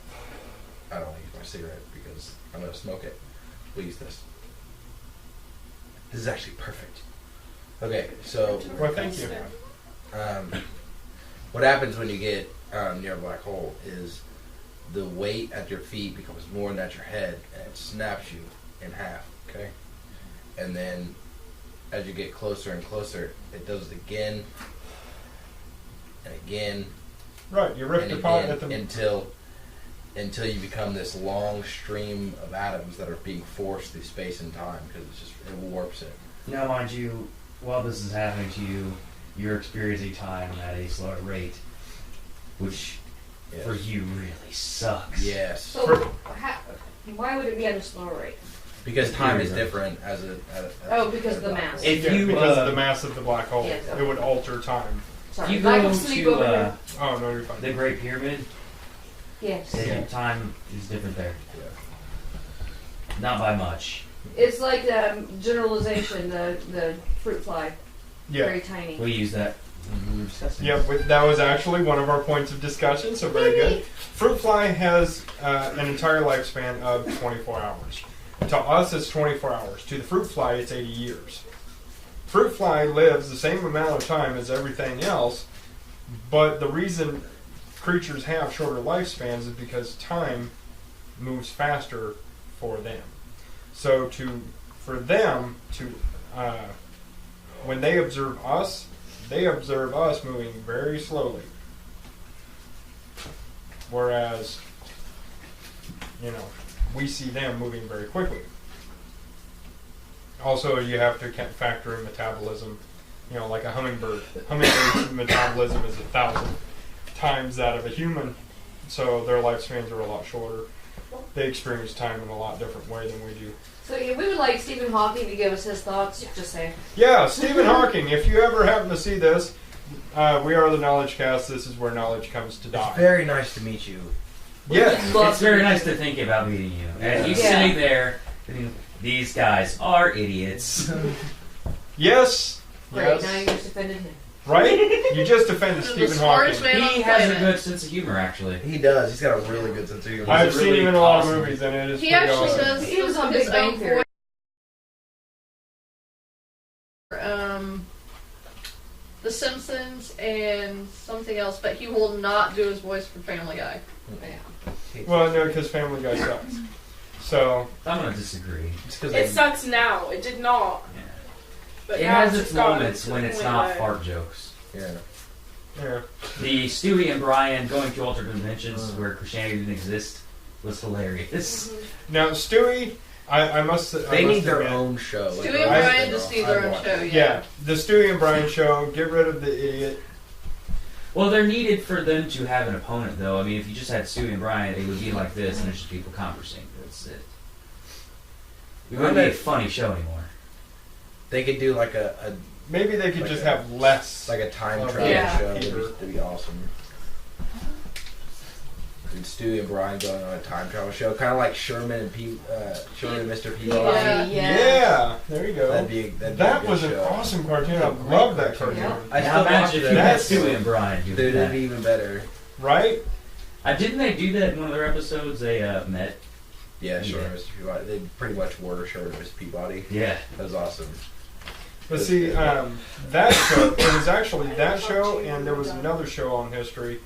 I don't want to use my cigarette because I'm going to smoke it. We'll use this. This is actually perfect. Okay, so Well, thank you. what happens when you get near a black hole is the weight at your feet becomes more than at your head, and it snaps you in half, okay? And then as you get closer and closer, it does it again and again Right, you're ripped and apart again at the... until you become this long stream of atoms that are being forced through space and time, because it warps it. Now, mind you, while this is happening to you, you're experiencing time at a slower rate, which Yes. for you really sucks. Yes. So, why would it be at a slower rate? Because time is different as a Oh, because of the mass. If Yeah, you because of the mass of the black hole. Yes. It would alter time. Sorry, you lack go of sleep to over here. Oh, no, you're fine. the Great Pyramid, Yes. Yeah. time is different there. Yeah. Not by much. It's like generalization, the fruit fly. Yeah. Very tiny. We use that when we were discussing. Yeah, that was actually one of our points of discussion, so very good. Fruit fly has an entire lifespan of 24 hours. To us, it's 24 hours. To the fruit fly, it's 80 years. Fruit fly lives the same amount of time as everything else, but the reason creatures have shorter lifespans is because time moves faster for them. So for them to, when they observe us moving very slowly. Whereas, we see them moving very quickly. Also, you have to factor in metabolism. Like a hummingbird. Hummingbird's metabolism is 1,000 times that of a human, so their lifespans are a lot shorter. They experience time in a lot different way than we do. So yeah, we would like Stephen Hawking to give us his thoughts. Just saying. Yeah, Stephen Hawking, if you ever happen to see this, we are the Knowledge Cast. This is where knowledge comes to It's die. very nice to meet you. Yes. It's very nice to think about meeting you. And he's Yeah. sitting there, thinking, these guys are idiots. Yes. Great. Now Yes. you just offended him. Right? You just offended The Stephen smartest Hawking. man on He the has a planet. good sense of humor, actually. He does. He's got a really good sense of humor. I've really seen him in a lot of awesome. movies, and it is He pretty actually awesome. does He was on his Big Bang own Theory. voice. The Simpsons and something else, but he will not do his voice for Family Guy. Well, no, because Family Guy sucks. So, I'm going to disagree. It's 'cause It sucks now. It did not. Yeah. But It now has it's its just gone moments to when the it's point not where- fart jokes. yeah. yeah. The Stewie and Brian going to alternate dimensions where Christianity didn't exist was hilarious. Now, Stewie, I must say... They need their own show. Stewie and I- Brian just need their own show, Yeah, the Stewie and Brian show, get rid of the idiot. Well, they're needed for them to have an opponent, though. I mean, if you just had Stewie and Brian, it would be like this, and it's just people conversing. That's it. It wouldn't be a funny show anymore. They could do like a Maybe they could Like just a- have less... like a time Oh, travel yeah. show. That'd be awesome. Dude, Stewie and Brian going on a time travel show, kind of like Sherman and Mr. Peabody. Yeah. Yeah, there you go. That'd be a That good was an show. awesome cartoon. I Great love that cartoon. cartoon. I Now still watch imagine if it. you had That's- Stewie and Brian doing Dude, that. it'd be even better. Right? Didn't they do that in one of their episodes? They met. Yeah, Sherman Yeah. and Mr. Peabody. They pretty much were Sherman and Mr. Peabody. Yeah. That was awesome. But see, that show, it was actually that show, and there was another show on History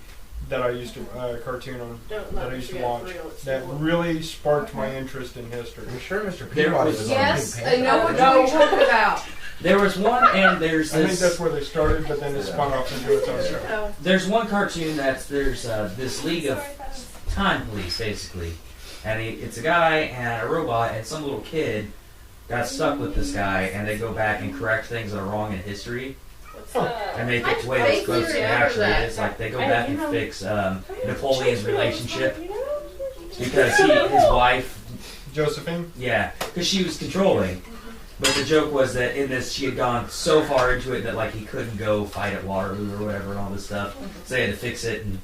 that I used to cartoon on Don't that let I me used to forget watch for real, it's that still- really sparked my interest in history. I'm sure Mr. There Peabody was- was Yes, on I Pink know what Panther. you're talking about. There was one, and there's I think this. that's where they started, but then it spun off into its own show. Oh, There's one cartoon that's there's this League of Time Police basically, and it's a guy and a robot, and some little kid got stuck with this guy, and they go back and correct things that are wrong in history What's and make it I the way it's supposed to vaguely actually remember is. Like they go I- back you and know- fix Napoleon's relationship You know? because his wife, Josephine? yeah, because she was controlling. But the joke was that in this, she had gone so far into it that like he couldn't go fight at Waterloo or whatever and all this stuff. So they had to fix it and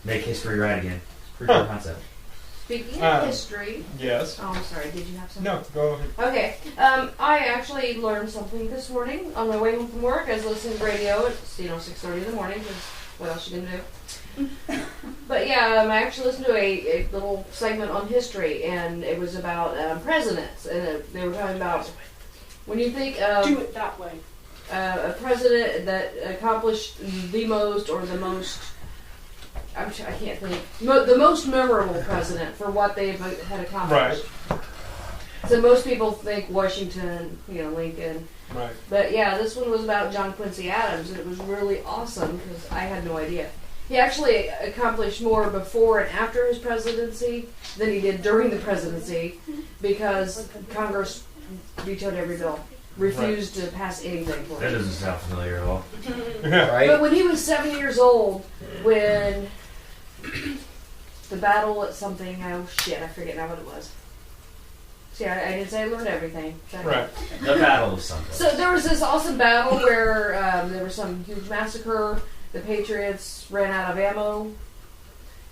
make history right again. Pretty cool concept. Speaking of Um, history, Yes. oh, I'm sorry. Did you have something? No, go ahead. Okay. I actually learned something this morning on my way home from work. I was listening to radio. It's 6:30 in the morning. Because what else you gonna do? But yeah, I actually listened to a little segment on history, and it was about presidents, and they were talking about when you think of Do it that way. a president that accomplished the most or the most. I can't think. The most memorable president for what they had accomplished. So most people think Washington, Lincoln. Right. But yeah, this one was about John Quincy Adams, and it was really awesome because I had no idea. He actually accomplished more before and after his presidency than he did during the presidency because Congress vetoed every bill, refused to pass anything for That it. doesn't sound familiar at all. Yeah. Right? But when he was 7 years old, when the battle at something, I forget now what it was. See, I didn't say I learned everything. Right. The Battle of something. So there was this awesome battle where there was some huge massacre. The Patriots ran out of ammo,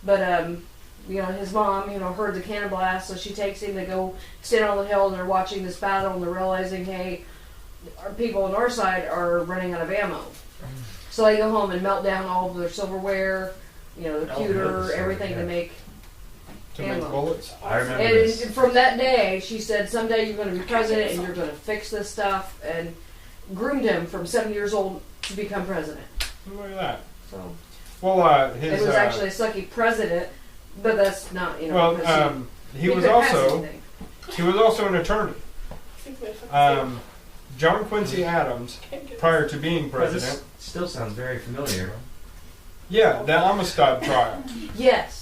but his mom, heard the cannon blast, so she takes him to go stand on the hill, and they're watching this battle, and they're realizing, hey, our people on our side are running out of ammo. So they go home and melt down all of their silverware, the pewter, everything to make. To make Ammo. bullets. I remember And this. from that day, she said, someday you're going to be president, and you're going to fix this stuff, and groomed him from 7 years old to become president. Look at that. So Well, it his. was actually a sucky president, but that's not, because Well, he was couldn't pass also anything. an attorney. John Quincy Adams, prior to being president, This still sounds very familiar. yeah, the Amistad trial. Yes.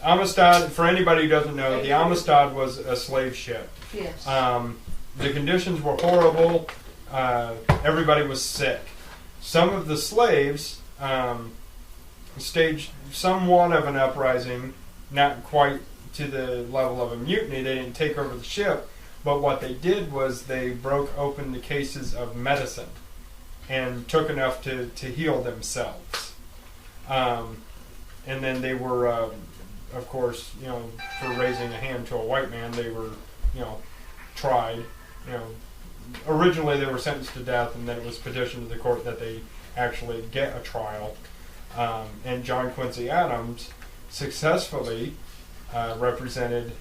Amistad, for anybody who doesn't know, the Amistad was a slave ship. Yes. The conditions were horrible. Everybody was sick. Some of the slaves staged somewhat of an uprising, not quite to the level of a mutiny. They didn't take over the ship, but what they did was they broke open the cases of medicine and took enough to heal themselves. And then they were, of course, for raising a hand to a white man, they were, tried. Originally they were sentenced to death, and then it was petitioned to the court that they actually get a trial. And John Quincy Adams successfully represented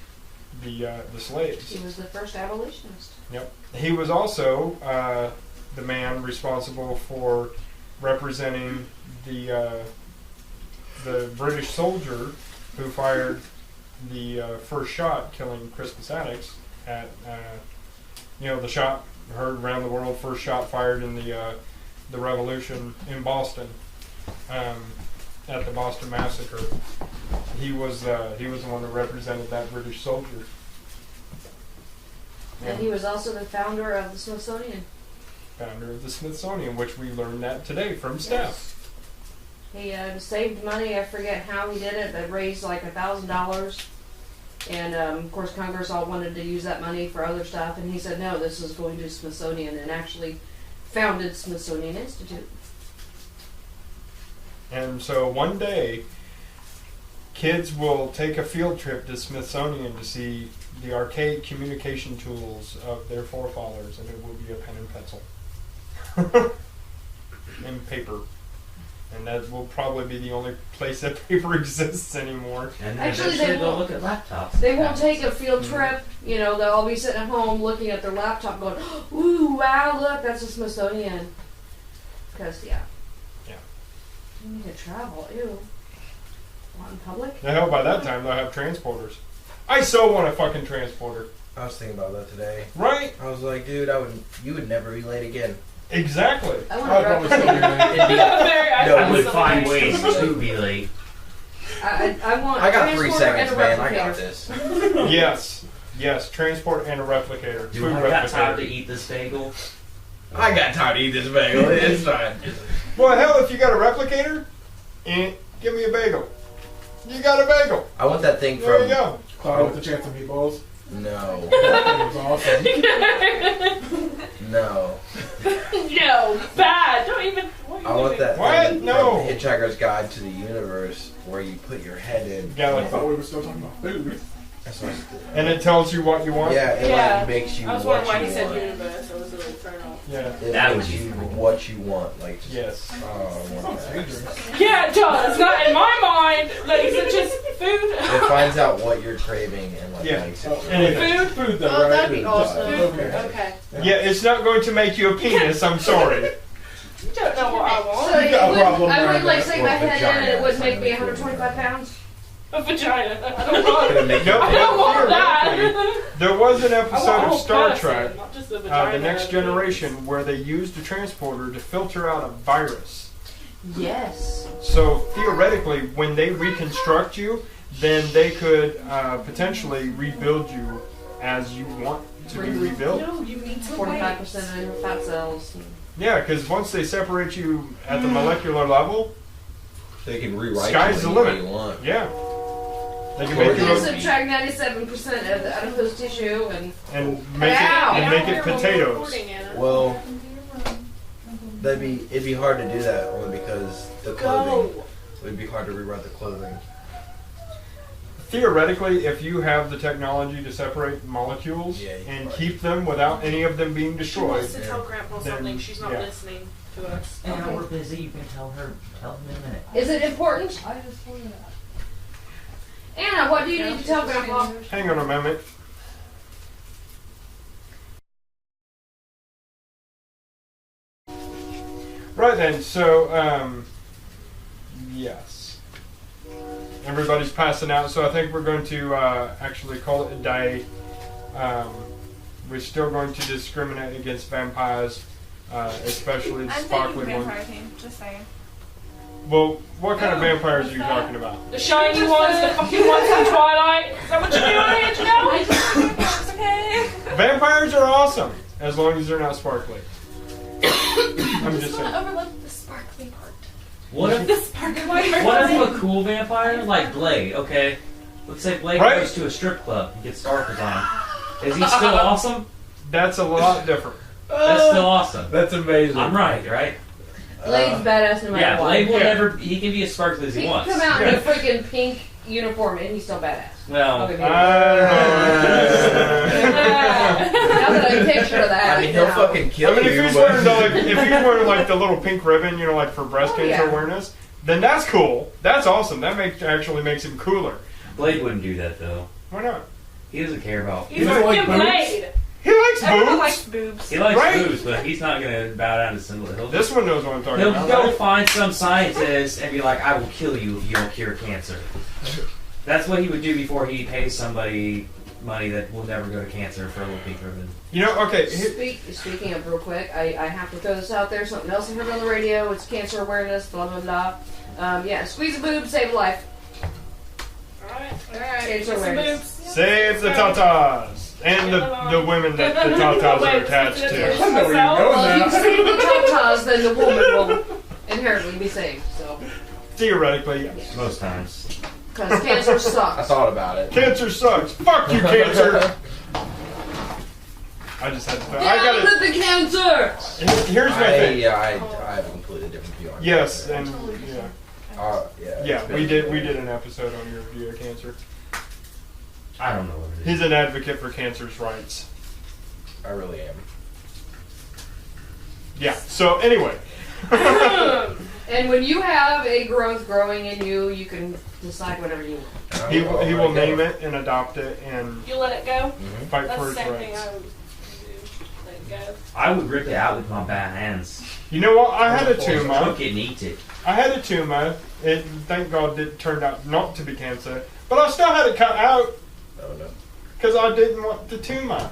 the slaves. He was the first abolitionist. Yep. He was also the man responsible for representing the British soldier who fired the first shot, killing Crispus Attucks at the shot heard around the world. First shot fired in the Revolution in Boston at the Boston Massacre. He was the one that represented that British soldier. And he was also the founder of the Smithsonian. Founder of the Smithsonian, which we learned that today from Steph. He saved money. I forget how he did it, but raised like $1,000. And of course, Congress all wanted to use that money for other stuff, and he said, "No, this is going to Smithsonian," and actually founded Smithsonian Institute. And so one day, kids will take a field trip to Smithsonian to see the archaic communication tools of their forefathers, and it will be a pen and pencil and paper. And that will probably be the only place that paper exists anymore. And then Actually, eventually they they'll won't. look at laptops. They won't take a field trip. They'll all be sitting at home looking at their laptop going, "Ooh, wow, look, that's a Smithsonian." Because, yeah. You need to travel. Ew. Not in public? The hell, by that time they'll have transporters. I so want a fucking transporter. I was thinking about that today. Right? I was like, dude, you would never be late again. Exactly. I want I'd to probably still be late. It'd be, No, I would so find late. ways to be late. I want I got a 3 transporter seconds, and a man. I replicator. got this. Yes. Yes. Transport and a replicator. Do Food I got time to replicator. eat this bagel? I got time to eat this bagel. It's fine. Well, hell, if you got a replicator, give me a bagel. You got a bagel. I want that thing There from. you go. Cloud with a chance of meatballs. No. That was awesome. No. No, bad. Don't even. What are you I want doing? that What? thing No. from Hitchhiker's Guide to the Universe where you put your head in. I Galaxy. thought we were still talking about food. That's what And it tells you what you want. Yeah, it Yeah. like makes you I was what wondering why you he said want. universe. I was a little thrown off. Yeah. It That makes would be you cool. what you want. Like, just, Yes. oh, I want Sounds that. dangerous. Yeah, it does. Not in my mind. Like, is it just food? It finds out what you're craving and like Yeah. makes it. Anything. Food though, Oh, right? that'd be Food. awesome. Okay. Okay. Yeah, it's not going to make you a penis. I'm sorry. You don't know what I So want. it got a would, problem I would there, like but- stick or my head in and it vagina, would make me something. 125 pounds. A vagina. I don't want. Gonna make Nope. I don't want Theoretically, that. There was an I want a episode of whole Star person, Trek, not just a vagina. The Next Generation, where they used a transporter to filter out a virus. Yes. So theoretically, when they reconstruct you, then they could potentially rebuild you as you want to be rebuilt. No, you need to 45% of your fat cells. Yeah, because once they separate you at the molecular level, They can rewrite Sky's you the any way limit. you want. yeah, they can Or make you you You a, subtract 97% of the adipose tissue and and make it Ow. and make it potatoes. Well, it'd be hard to do that only because the clothing. Go. It'd be hard to rewrite the clothing. Theoretically, if you have the technology to separate molecules Yeah, you and could. keep them without any of them being She destroyed, wants to tell Grandpa Then, something. She's not yeah. listening to us. And we're busy. You can tell him in a minute. is it important? Anna, what do you need to tell Grandpa? hang on a moment. Right then, so yes, everybody's passing out. So I think we're going to actually call it a day. We're still going to discriminate against vampires, especially the I'm taking sparkly ones. vampire team, just saying. Well, what kind of vampires are you talking about? The shiny ones, the fucking ones from Twilight. Is that what you're doing, Angelo? It's okay. Vampires are awesome, as long as they're not sparkly. I'm I just just want saying. to overlook the sparkly part. What if The sparkly What if a cool vampire like Blade? Okay, let's say Blade Right. goes to a strip club and gets sparkles on him. Is he still awesome? That's a lot different. That's still awesome. That's amazing. I'm right? Blade's badass no matter Yeah, what. Blade will Yeah. never. He can be as sparkly as He he can wants. come out in a freaking pink uniform and he's still badass. Well, Okay, I don't know. now that I picture that. I mean, he'll now. fucking kill I mean, you. if he's but- wearing if he's wearing like the little pink ribbon, you know, like for breast Oh, cancer yeah. awareness, then that's cool. That's awesome. That actually makes him cooler. Blade wouldn't do that though. Why not? He doesn't care about. He's doesn't like fucking boobs? Blade. He likes Everyone boobs. likes boobs. He likes Right. boobs, but he's not gonna bow down to symbol. He'll This one knows what I'm talking He'll about. go right? find some scientist and be like, "I will kill you if you don't cure cancer." That's what he would do before he pays somebody money that will never go to cancer for a little pink ribbon. You know, okay. Speaking of real quick, I have to throw this out there. Something else I heard on the radio. It's cancer awareness. Blah blah blah. Yeah, squeeze a boob, save a life. Alright. Cancer Some awareness. boobs. Save the tatas and the women that the tatas are attached I to. don't know where you're Myself? going Well, if you now. save the tatas, then the woman will inherently be saved. So, Theoretically, yes. Most times. because cancer I sucks. thought about it. Cancer sucks. Fuck you, cancer. I just had to. Get I out got with the cancer! it. Here's my thing. I have a completely different view on it. Yes, and yeah. Yeah, it's We been- did an episode on your view of cancer. I don't know what it is. He's an advocate for cancer's rights. I really am. Yeah. So anyway, And when you have a growth growing in you, you can decide whatever you want. And he I'll will let it name go. it and adopt it and You let it go? Mhm. fight That's for the its same thing rights. I would do. Like, guess. I would rip it out with my bare hands. You know what? I had a tumor. Cook it and eat it. I had a tumor. It, thank God, it turned out not to be cancer. But I still had it cut out Oh no. because I didn't want the tumor.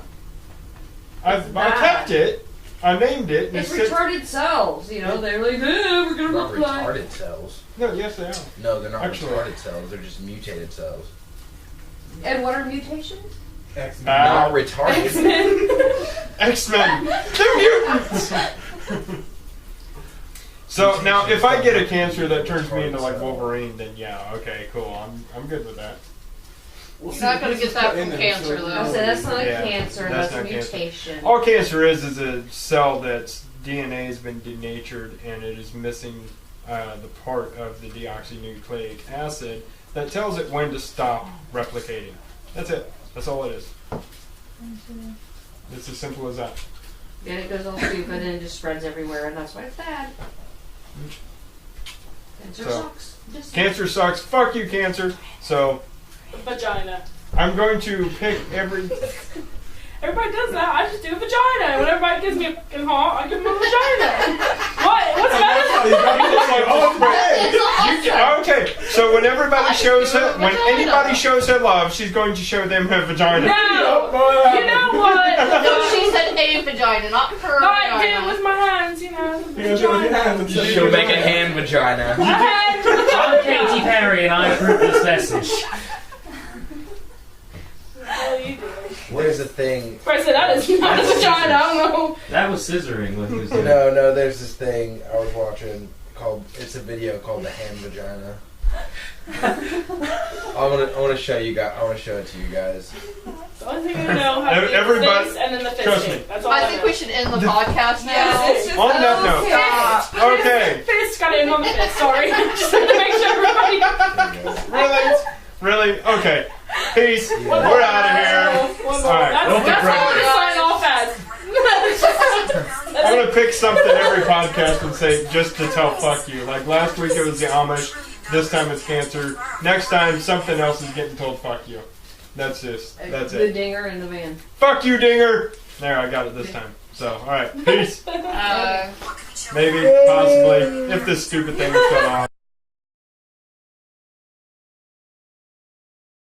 I kept it. I named it. And It's it said, retarded cells, you know. They're like, we're gonna Not multiply. retarded cells. no, yes, they are. No, they're not Actually. retarded cells. They're just mutated cells. And what are mutations? X-Men. Not retarded. X-Men. They're mutants. So now, if I get a cancer that turns me into like Wolverine, then yeah, okay, cool. I'm good with that. You're not going to get that from cancer, though. I said that's not Yeah, cancer, that's that's a not cancer. mutation. All cancer is a cell that's DNA has been denatured and it is missing the part of the deoxynucleic acid that tells it when to stop replicating. That's it. That's all it is. It's as simple as that. Then it goes all stupid and it just spreads everywhere, and that's why it's bad. Cancer So, sucks. Just Cancer sucks. Fuck you, cancer. So Vagina. I'm going to pick every. Everybody does that. I just do a vagina. When everybody gives me a fucking heart, I give them a vagina. What? What's better? Okay, so when everybody shows her, when anybody shows her love, she's going to show them her vagina. No! You know what? No, she said a vagina, not her I do it vagina. with my hands, you know. You're gonna do it with your hands and shit. She'll make a hand vagina. I'm Katy Perry and I approve this message. What are you doing? There's a thing. First, that is not a vagina. I don't know. That was scissoring what he was doing. No, there's this thing I was watching called. It's a video called the hand vagina. I want to show you guys. I want to show it to you guys. The only thing I know how to do Everybody- is this and then the trust fisting. me. That's all I I think know. we should end the podcast now. Yes, it's just On that note, Stop. okay, Fist got in on the fist. Sorry, just had to make sure everybody. really, okay, peace. Yeah. We're out of here. One more. All right. That's all I sign off as. I'm gonna pick something every podcast and say just to tell fuck you. Like last week it was the Amish. This time it's cancer. Next time something else is getting told fuck you. That's the it. dinger in the van. Fuck you, Dinger. There, I got it this time. So, all right, peace. Maybe, possibly, if this stupid thing is going on.